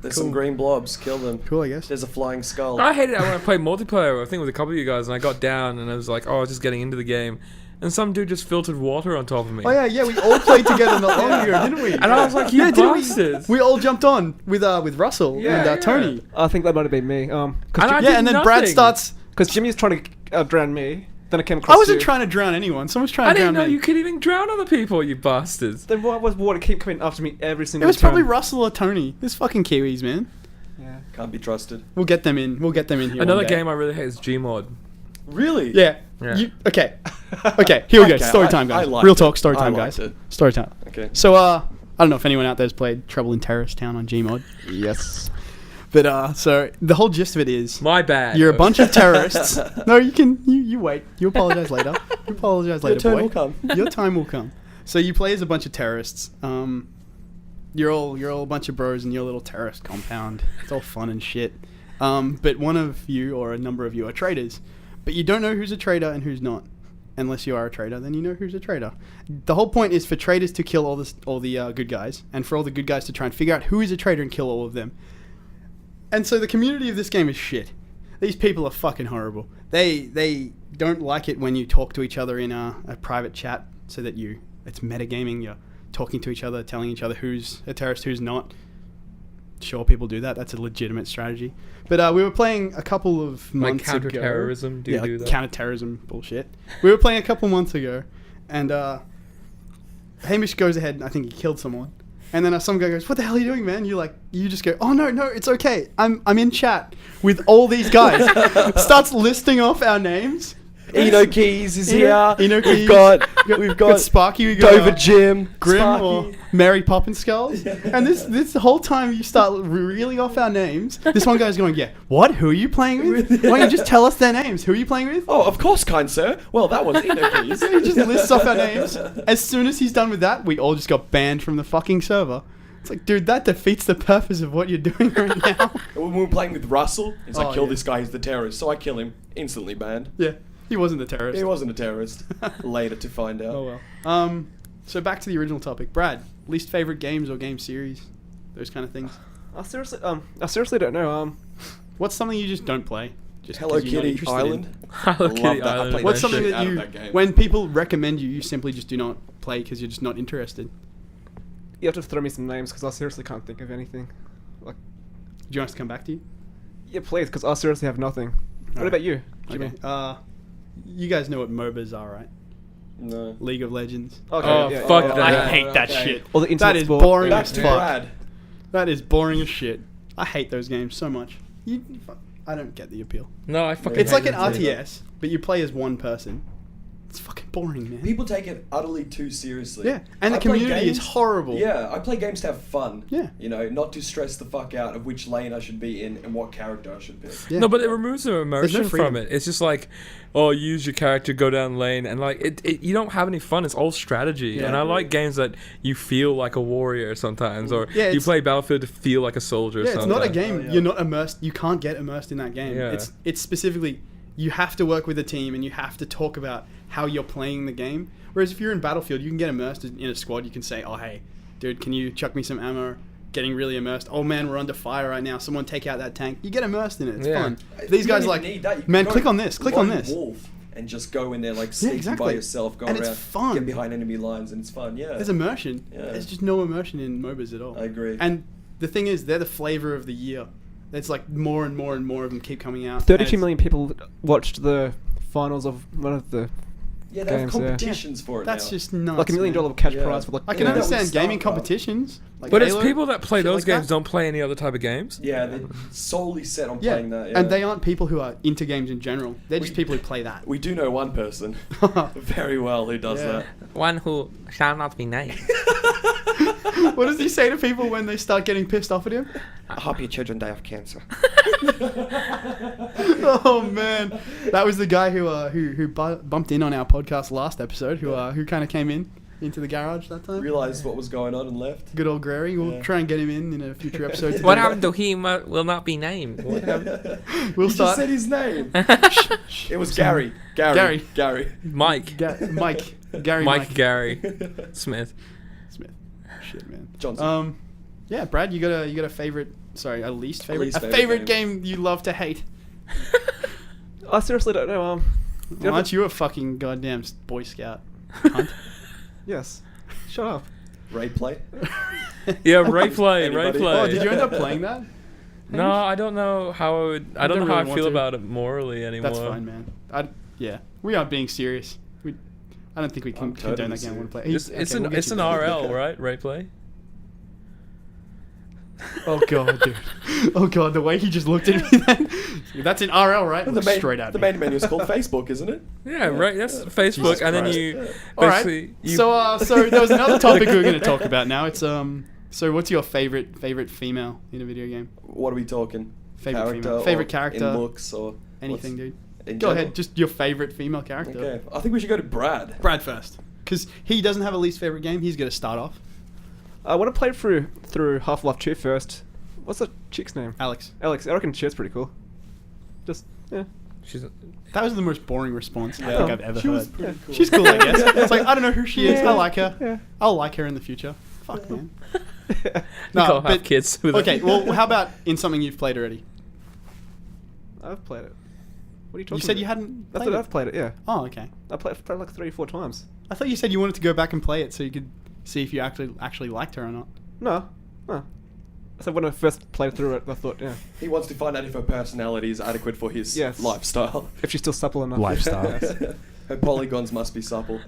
There's Cool. some green blobs, kill them. Cool, I guess. There's a flying skull. I hated it when I played multiplayer. I think with a couple of you guys, and I got down, and I was like, oh, I was just getting into the game, and some dude just filtered water on top of me. Oh yeah, we all played together not long ago, didn't we? And I was like, you didn't we? bastards. We all jumped on with Russell Yeah, and yeah. Tony. I think that might have been me. And I did Yeah, and then Brad nothing. starts. Because Jimmy's trying to drown me. Then I came across I wasn't you. trying to drown anyone. Someone's trying I to didn't drown know me. you could even drown other people, you bastards. Then why was water keep coming after me every It single was time? probably Russell or Tony. This fucking Kiwis, man. Yeah. Can't be trusted. We'll get them in. We'll get them in here. Another one day. game I really hate is Gmod. Really? Yeah. Yeah. Okay. Okay. Here we go. Okay, Story I- time, guys. I liked Real it. talk. Story I time, liked guys. it. Story time. Okay. So, I don't know if anyone out there's played Trouble in Terrorist Town on Gmod, Yes. but so the whole gist of it is My bad. you're a bunch of terrorists. No, you wait. You apologize later. You apologize later, turn boy. will come. Your time will come. So you play as a bunch of terrorists. You're all a bunch of bros in your little terrorist compound. It's all fun and shit. But one of you or a number of you are traitors. But you don't know who's a traitor and who's not. Unless you are a traitor, then you know who's a traitor. The whole point is for traitors to kill all the good guys, and for all the good guys to try and figure out who is a traitor and kill all of them. And so the community of this game is shit. These people are fucking horrible. They don't like it when you talk to each other in a private chat, so that it's metagaming. You're talking to each other, telling each other who's a terrorist, who's not. Sure, people do that. That's a legitimate strategy. But we were playing a couple of Like months ago. counter-terrorism? Do you do that? Counter-terrorism bullshit. We were playing a couple months ago, and Hamish goes ahead, and I think he killed someone. And then some guy goes, "What the hell are you doing, man?" You just go, "Oh no, it's okay. I'm in chat with all these guys." Starts listing off our names. Eno Keys is here. Eno Keys. We've got Sparky. We got Dover Jim, Grim Sparky. or Mary Poppins Skulls. And this whole time you start reeling off our names, this one guy's going, "Yeah, what? Who are you playing with? Why don't you just tell us their names? Who are you playing with?" Oh, of course, kind sir. Well, that was Eno Keys. So he just lists off our names. As soon as he's done with that, we all just got banned from the fucking server. It's like, dude, that defeats the purpose of what you're doing right now. When we were playing with Russell, it's like, Oh, kill yeah. this guy, he's the terrorist. So I kill him, instantly banned. Yeah, he wasn't the terrorist. He wasn't a terrorist. Later to find out. Oh well. So back to the original topic. Brad, least favorite games or game series? Those kind of things. I seriously don't know. What's something you just don't play? Just Hello 'cause you're not Kitty interested in. Island. Hello love Kitty that. I Island. played What's that something shit that out of you, that game. when people recommend you simply just do not play because you're just not interested? You have to throw me some names because I seriously can't think of anything. Like, Do you want us to come back to you? yeah, please, because I seriously have nothing. What Alright. about you, Jimmy? Okay. You guys know what MOBAs are, right? No. League of Legends. Okay, Oh, yeah, fuck yeah, that. I hate that okay. shit. Or the internet That is sport. boring Back as to fuck. Brad. That is boring as shit. I hate those games so much. I don't get the appeal. No, I fucking. It's hate like an that too. RTS, but you play as one person. It's fucking boring, man. People take it utterly too seriously. Yeah, and the I play community is games- horrible. Yeah, I play games to have fun. Yeah. You know, not to stress the fuck out of which lane I should be in and what character I should pick. Yeah. No, but it removes the immersion from freedom. it. It's just like, oh, use your character, go down lane, and like you don't have any fun. It's all strategy, Yeah. and I like games that you feel like a warrior sometimes, or Yeah, you it's- play Battlefield to feel like a soldier. Yeah, it's sometimes. not a game. Oh, yeah. You're not immersed. You can't get immersed in that game. Yeah. It's specifically you have to work with a team and you have to talk about how you're playing the game. Whereas if you're in Battlefield, you can get immersed in a squad. You can say, "Oh, hey, dude, can you chuck me some ammo?" Getting really immersed. Oh man, we're under fire right now. Someone take out that tank. You get immersed in it. It's Yeah. fun. You These don't guys even like, need that. You can man, go click on this. Click on lone this. wolf and just go in there like sneaking exactly. by yourself, go And around, it's fun. get behind enemy lines, and it's fun. Yeah. There's immersion. Yeah. There's just no immersion in MOBAs at all. I agree. And the thing is, they're the flavor of the year. It's like more and more and more of them keep coming out. 32 and it's- million people watched the finals of one of the Yeah, they have games, yeah. competitions for it That's now. just nuts. like $1 million man. cash Yeah. prize for like. I can Yeah. understand With gaming StarCraft. competitions, like But it's Halo, people that play shit those like games that. don't play any other type of games. Yeah, they're solely set on Yeah. playing that. Yeah. And they aren't people who are into games in general. They're just We- people who play that. We do know one person very well who does Yeah. that. One who shall not be named. What does he say to people when they start getting pissed off at him? I hope your children die of cancer. Oh man, that was the guy who bumped in on our podcast last episode. Who kind of came into the garage that time. Realized what was going on and left. Good old Grary. We'll Yeah. try and get him in a future episode. What happened to him will not be named. What happened? We'll He start. just said his name. It was Gary. Gary. Mike. Mike. Gary. Mike Gary Smith. Smith. Shit, man. Johnson. Yeah, Brad, you got a favorite? Sorry, a least favorite. least A favorite favorite game you love to hate. I seriously don't know. Well, aren't you a fucking goddamn Boy Scout? Cunt? Yes. Shut up. Ray play. Yeah, replay, Anybody? replay. Oh, did you end up playing that? No, I don't know how I would. I don't know don't how really I feel want to. about it morally anymore. That's fine, man. Yeah, we are being serious. I don't think we can I'm condone totally that game. I want to play. It's, Okay, it's we'll an get it's you an there. RL, right? Replay. Oh god, dude. Oh god, the way he just looked at me. Then. That's an RL, right? The Looked main, straight at the me. main menu is called Facebook, isn't it? Yeah, right. That's Yeah. Facebook, Jesus and then Christ. you Yeah. All right. basically you. So there was another topic we were going to talk about now. It's So what's your favorite female in a video game? What are we talking? Favorite character female. Favorite or character. In looks or Anything, what's- dude. in Go general? ahead. Just your favorite female character. Okay. I think we should go to Brad. Brad first, because he doesn't have a least favorite game. He's going to start off. I want to play through Half-Life 2 first. What's the chick's name? Alex. Alex. I reckon she's pretty cool. Just yeah. She's That was the most boring response I Yeah. think I've ever She heard. was pretty cool. She's cool, I guess. It's like, I don't know who she is. Yeah. I like her. Yeah. I'll like her in the future. Fuck, man. Nicole have but- kids with Okay, her. well, how about in something you've played already? I've played it. What are you talking You said about? you hadn't That's played what it. I've played it, yeah. Oh, okay. I played like 3 or 4 times. I thought you said you wanted to go back and play it so you could see if you actually liked her or not. No. So when I first played through it, I thought, yeah, He wants to find out if her personality is adequate for his Yes. lifestyle. if she's still supple enough. Lifestyle. Yes. Her polygons must be supple.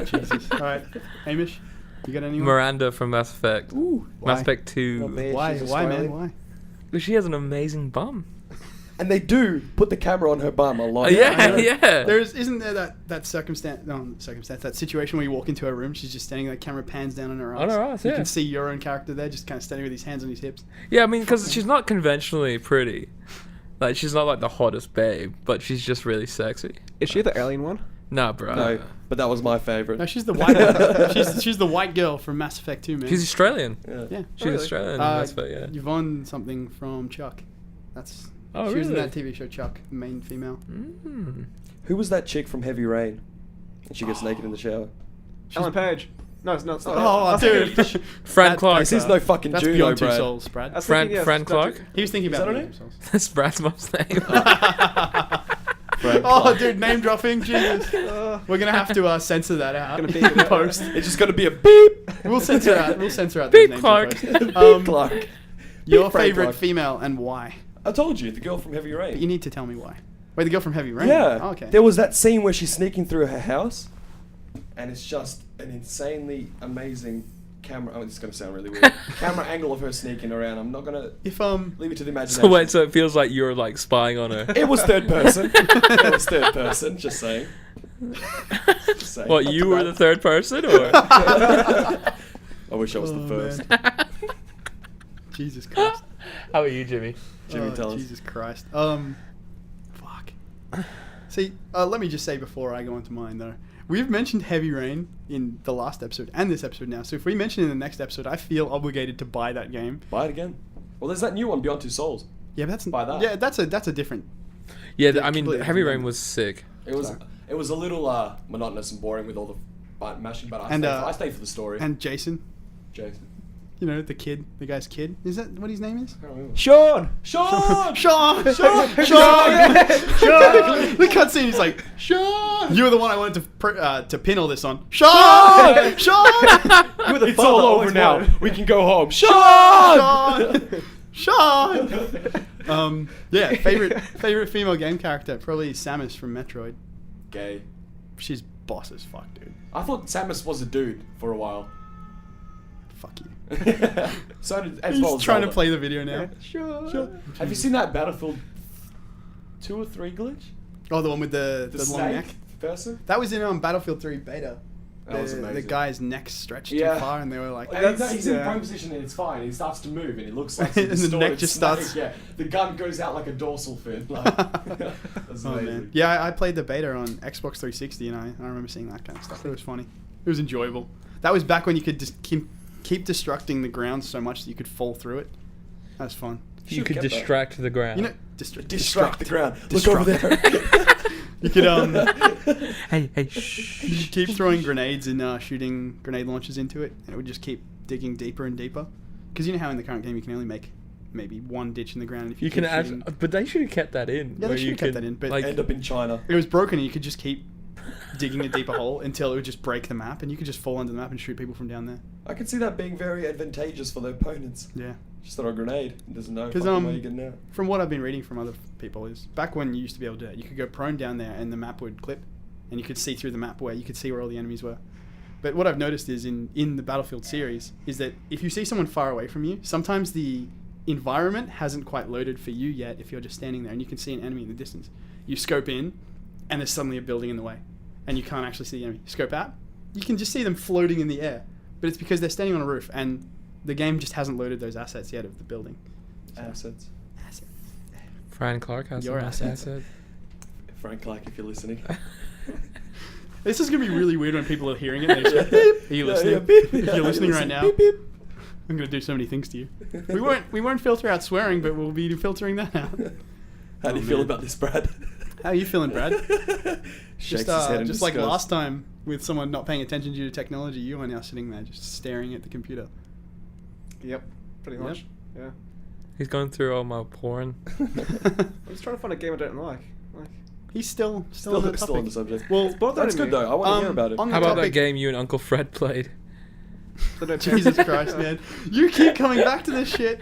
Jesus. All right, Hamish, you got anyone? Miranda from Mass Effect. Ooh, Mass why? Effect 2. Not bad. Why? She's Why, man? Australian. Why? Because she has an amazing bum. And they do put the camera on her bum a lot. I Yeah, know. yeah. Isn't there that circumstance? No, not circumstance. That situation where you walk into her room, she's just standing, the camera pans down on her eyes. On her eyes, You yeah. can see your own character there, just kind of standing with his hands on his hips. Yeah, I mean, because she's not conventionally pretty. Like, she's not like the hottest babe, but she's just really sexy. Is she the alien one? Nah, bro. No, but that was my favorite. No, she's the white. she's the white girl from Mass Effect 2, man. She's Australian. yeah. She's really? Australian in Mass Effect, yeah. Yvonne something from Chuck. That's. Oh, she was in really? that TV show Chuck, main female. Mm. Who was that chick from Heavy Rain? And she gets naked in the shower. Ellen Page. No, it's not. Oh, dude. Fran That- Clark. This is no fucking That's Juno, beyond two Brad. souls, Brad. I was Fran thinking, Fran it's Clark. He was thinking Is about that her beyond name? two souls. That's Brad's mom's name. Frank Oh, Clark. dude, name dropping, Jesus. We're gonna have to censor that out. Gonna beep it in out. post. It's just gonna be a beep. We'll censor out. We'll censor out. Beep those names in Clark. post. Beep Clark. Your Frank favorite Clark. female and why? I told you, the girl from Heavy Rain. But you need to tell me why. Wait, the girl from Heavy Rain. Yeah. Oh, okay. There was that scene where she's sneaking through her house, and it's just an insanely amazing camera. Oh, this is gonna sound really weird. Camera angle of her sneaking around. I'm not gonna If leave it to the imagination. So wait, so it feels like you're like spying on her. It was third person. It was third person. Just saying. Just saying. What, Not you too were bad. the third person, or? I wish I was Oh, the first. man. Jesus Christ. How are you, Jimmy? Jimmy, tell us. Jesus Christ. Fuck. See, let me just say before I go on to mine though, we've mentioned Heavy Rain in the last episode and this episode now. So if we mention it in the next episode, I feel obligated to buy that game. Buy it again. Well, there's that new one, Beyond Two Souls. Yeah, but that's Buy that. Yeah, that's a different. Yeah, Yeah, I mean, completely Heavy different Rain was sick. It was Sorry. it was a little monotonous and boring with all the button mashing, but And, I stayed for the story. And Jason, Jason. you know the guy's kid. Is that what his name is? I don't remember. Sean. Sean! Sean! Sean! The cutscene is like, Sean! You were the one I wanted to pin all this on. Sean! Sean! You were the It's father all I over always now. wanted. We can go home. Sean! Sean! Sean! Yeah, favorite female game character, probably Samus from Metroid. Gay. She's boss as fuck, dude. I thought Samus was a dude for a while. Fuck you. So did as He's well as trying to Zelda. play the video now. Sean. Have you seen that Battlefield 2 or 3 glitch? Oh, the one with the long snake neck. person? That was in Battlefield 3 beta. That was The amazing. guy's neck stretched too Yeah. far, and they were like, And he's in yeah. prone position and it's fine. He starts to move and it looks like And the some neck distorted just snake. starts- Yeah, the gun goes out like a dorsal fin. Like, that's Oh amazing. man, yeah, I played the beta on Xbox 360, and I remember seeing that kind of stuff. It was funny. It was enjoyable. That was back when you could just keep destructing the ground so much that you could fall through it. That was fun. You Should've could kept that. distract the ground. You know, Distract the ground. Look Destruct. over there. You could hey, shh. you could keep throwing grenades and shooting grenade launchers into it, and it would just keep digging deeper and deeper. Because you know how in the current game you can only make maybe one ditch in the ground. And if You can keep add, shooting- but they should have kept that in. Yeah, they where should you have kept can, that in, but like, End up in China. It was broken, and you could just keep digging a deeper hole until it would just break the map, and you could just fall under the map and shoot people from down there. I could see that being very advantageous for the opponents. Yeah. Just throw a grenade. It doesn't know 'Cause, fucking where you're getting out. From what I've been reading from other people is back when you used to be able to do that, you could go prone down there and the map would clip, and you could see through the map where you could see where all the enemies were. But what I've noticed is in the Battlefield series is that if you see someone far away from you, sometimes the environment hasn't quite loaded for you yet if you're just standing there and you can see an enemy in the distance. You scope in and there's suddenly a building in the way and you can't actually see the enemy. Scope out, you can just see them floating in the air, but it's because they're standing on a roof and the game just hasn't loaded those assets yet of the building. Assets. Fran Clark has Your some assets. asset. Frank Clark, if you're listening. This is going to be really weird when people are hearing it. And they just go, beep. Are you listening? Yeah, beep. If Yeah, you're listening right listen. now, Beep, beep. I'm going to do so many things to you. We won't filter out swearing, but we'll be filtering that out. How do Oh, you feel man. about this, Brad? How are you feeling, Brad? Shakes Just, his head in just like disgust. last time with someone not paying attention due to technology, you are now sitting there just staring at the computer. Yep. Pretty Yep. much. Yeah. He's going through all my porn. I'm just trying to find a game I don't like. Like, He's still on the Still on topic. the subject. Well, bothering That's good me. though. I want to hear about it. on How about that topic- game you and Uncle Fred played? Jesus Christ, man. You keep coming back to this shit.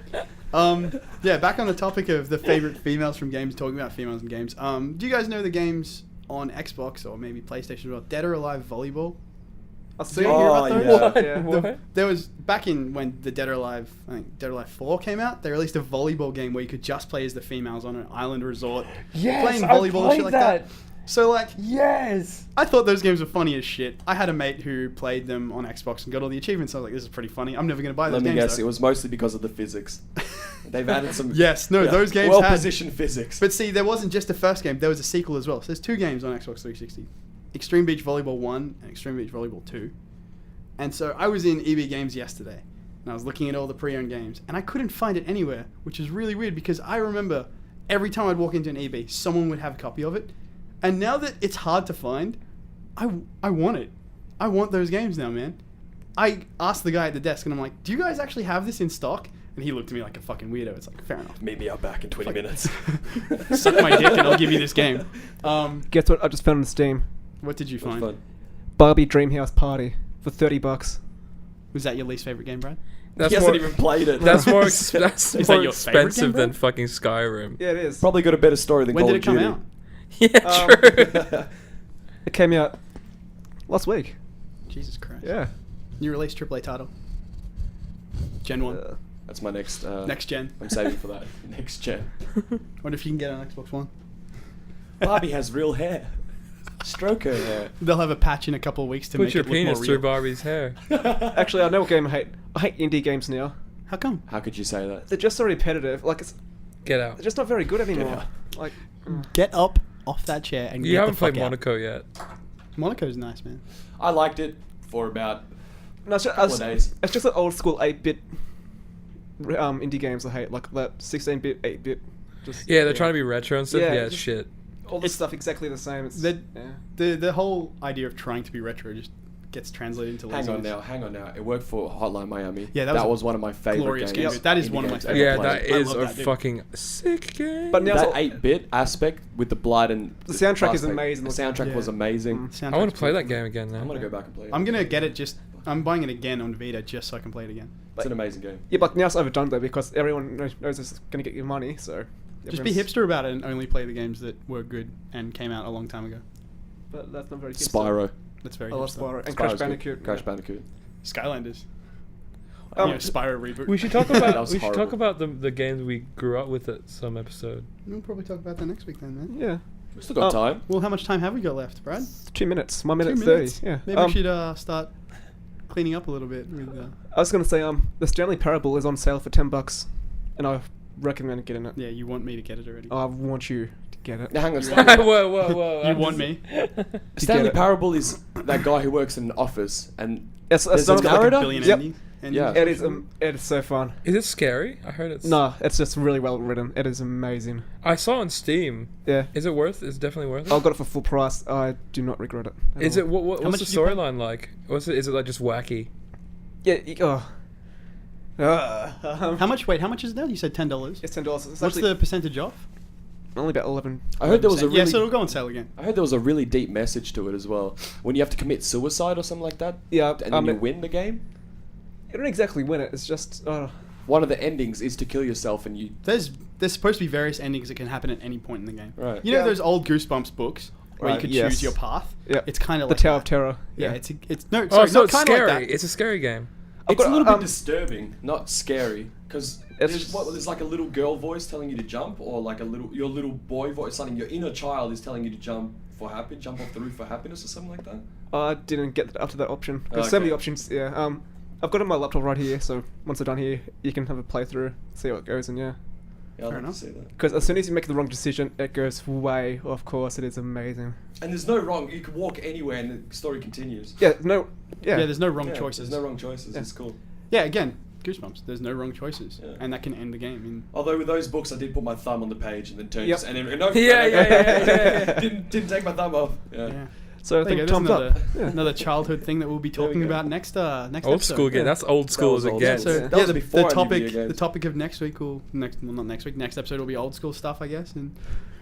Yeah, back on the topic of the favorite females from games, talking about females in games. Do you guys know the games on Xbox or maybe PlayStation as well? Dead or Alive Volleyball? I'll Did see you you hear Oh, about those? yeah. What? Yeah. What? There was, back in when the Dead or Alive, I think Dead or Alive 4 came out, they released a volleyball game where you could just play as the females on an island resort. playing volleyball and shit like that. So like, Yes. I thought those games were funny as shit. I had a mate who played them on Xbox and got all the achievements. I was like, this is pretty funny. I'm never going to buy those Let me games. guess. though. It was mostly because of the physics. They've added some. Yes, no, those games had- well-positioned physics. But see, there wasn't just the first game. There was a sequel as well. So there's two games on Xbox 360. Extreme Beach Volleyball 1 and Extreme Beach Volleyball 2. And so I was in EB Games yesterday. And I was looking at all the pre-owned games. And I couldn't find it anywhere, which is really weird because I remember every time I'd walk into an EB, someone would have a copy of it. And now that it's hard to find, I want it. I want those games now, man. I asked the guy at the desk, and I'm like, "Do you guys actually have this in stock?" And he looked at me like a fucking weirdo. It's like, fair enough. Meet me out back in 20 minutes. Suck my dick, and I'll give you this game. Guess what? I just found on Steam. What did you It was find? fun. Barbie Dreamhouse Party for $30. Was that your least favorite game, Brad? That's he more. hasn't even played it. That's more. That's Is that more your favorite game, expensive than bro? fucking Skyrim. Yeah, it is. Probably got a better story than When Call did it of come Duty. out? Yeah, true. It came out last week. Jesus Christ. Yeah. New release AAA title. Gen 1. That's my next. Next gen. I'm saving for that. Next gen. What if you can get an Xbox One? Barbie has real hair. Stroke her hair. They'll have a patch in a couple of weeks to Put make your it look more penis through real. Barbie's hair. Actually, I know what game I hate. I hate indie games now. How come? How could you say that? They're just so repetitive. Like, Get they're out. just not very good anymore. out. Like, Get up off that chair and You get haven't the fuck played out. Monaco yet. Monaco's nice, man. I liked it for about no, it's just, couple of days. it's just the old school 8-bit indie games I hate. Like that 16-bit, 8-bit. Just, Yeah, they're trying to be retro and stuff. Yeah, Yeah, it's just- shit. all the stuff exactly the same. It's, The- yeah. The whole idea of trying to be retro just gets translated into Hang on laziness. now. It worked for Hotline Miami. Yeah, that that was was one of my favorite glorious games. game. That is indie one of my games favorite ever Yeah, played. that I is love a that, dude. fucking sick game. But now- That 8-bit aspect with the blood and The soundtrack is aspect, amazing. The soundtrack Yeah. was amazing. Mm. I want to play that game again now. I'm gonna go back and play it. I'm gonna get it just. I'm buying it again on Vita just so I can play it again. It's an amazing game. Yeah, but now it's overdone though because everyone knows it's going to get you money. So Just be everyone's- hipster about it and only play the games that were good and came out a long time ago. But that's not very hipster. Spyro. That's very I love hipster. Spyro and Spyro's Crash good. Bandicoot. Crash Bandicoot. Skylanders. Um, Spyro reboot. We should talk That about was we should talk horrible. about the games we grew up with at some episode. We'll probably talk about that next week then, man. Yeah, We still got time. Well, how much time have we got left, Brad? 2 minutes. 1 minute 2 30. minutes? Yeah. Maybe we should start cleaning up a little bit. With, I was going to say the Stanley Parable is on sale for $10, and I recommend getting it. yeah, you want me to get it already. I want you to get it. Now, hang on. Whoa! You want me? Stanley get it. Parable is that guy who works in an office and It's There's not a Got like a narrator? billion Yep. endings. Yeah. It is. It is so fun. Is it scary? I heard it's. No, it's just really well written. It is amazing. I saw on Steam. Yeah. Is it worth? Is it definitely worth it? I got it for full price. I do not regret it. at Is all. it what? How What's much the did you pay? storyline like? What's it? Is it like just wacky? Yeah. How much? Wait, how much is it now? You said $10. It's $10. It's What's actually the percentage off? only about 11. I heard there was a really Yeah, so it'll go on sale again. I heard there was a really deep message to it as well. When you have to commit suicide or something like that, Yeah. and then you win the game. You don't exactly win it. It's just. One of the endings is to kill yourself, and you There's supposed to be various endings that can happen at any point in the game. Right. You know Yeah. those old Goosebumps books where Right, you could yes. choose your path. Yeah. It's kind of The like Tower that. of Terror. Yeah, it's no. Oh, Sorry, so not it's kind of scary. like that. It's a scary game. It's a got, little bit um, disturbing, not scary, because It's- there's like a little girl voice telling you to jump, or like your little boy voice, something your inner child is telling you to jump off the roof for happiness, or something like that. I didn't get up to that option. There's so Okay. many options. Yeah. I've got it on my laptop right here. So once I'm done here, you can have a playthrough, see how it goes, and yeah. Yeah, I'd Fair like enough. to see that. Because as soon as you make the wrong decision, it goes way off course. It is amazing. And there's no wrong. You can walk anywhere, and the story continues. Yeah. No. Yeah. Yeah, there's no wrong Yeah, choices. There's no wrong choices. Yeah. It's cool. Yeah, again, Goosebumps. There's no wrong choices, Yeah. and that can end the game. In Although with those books, I did put my thumb on the page and then turned, Yep. and then no, Yeah. didn't take my thumb off. Yeah. yeah. So I There you think go, thumbs there's up. another, another childhood thing that we'll be There we talking go. about next Old episode. school game. yeah. That's old school was as it old gets. school. So That yeah, was before I the knew topic video games. the topic of next week will not next week. Next episode will be old school stuff, I guess. And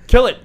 Kill it.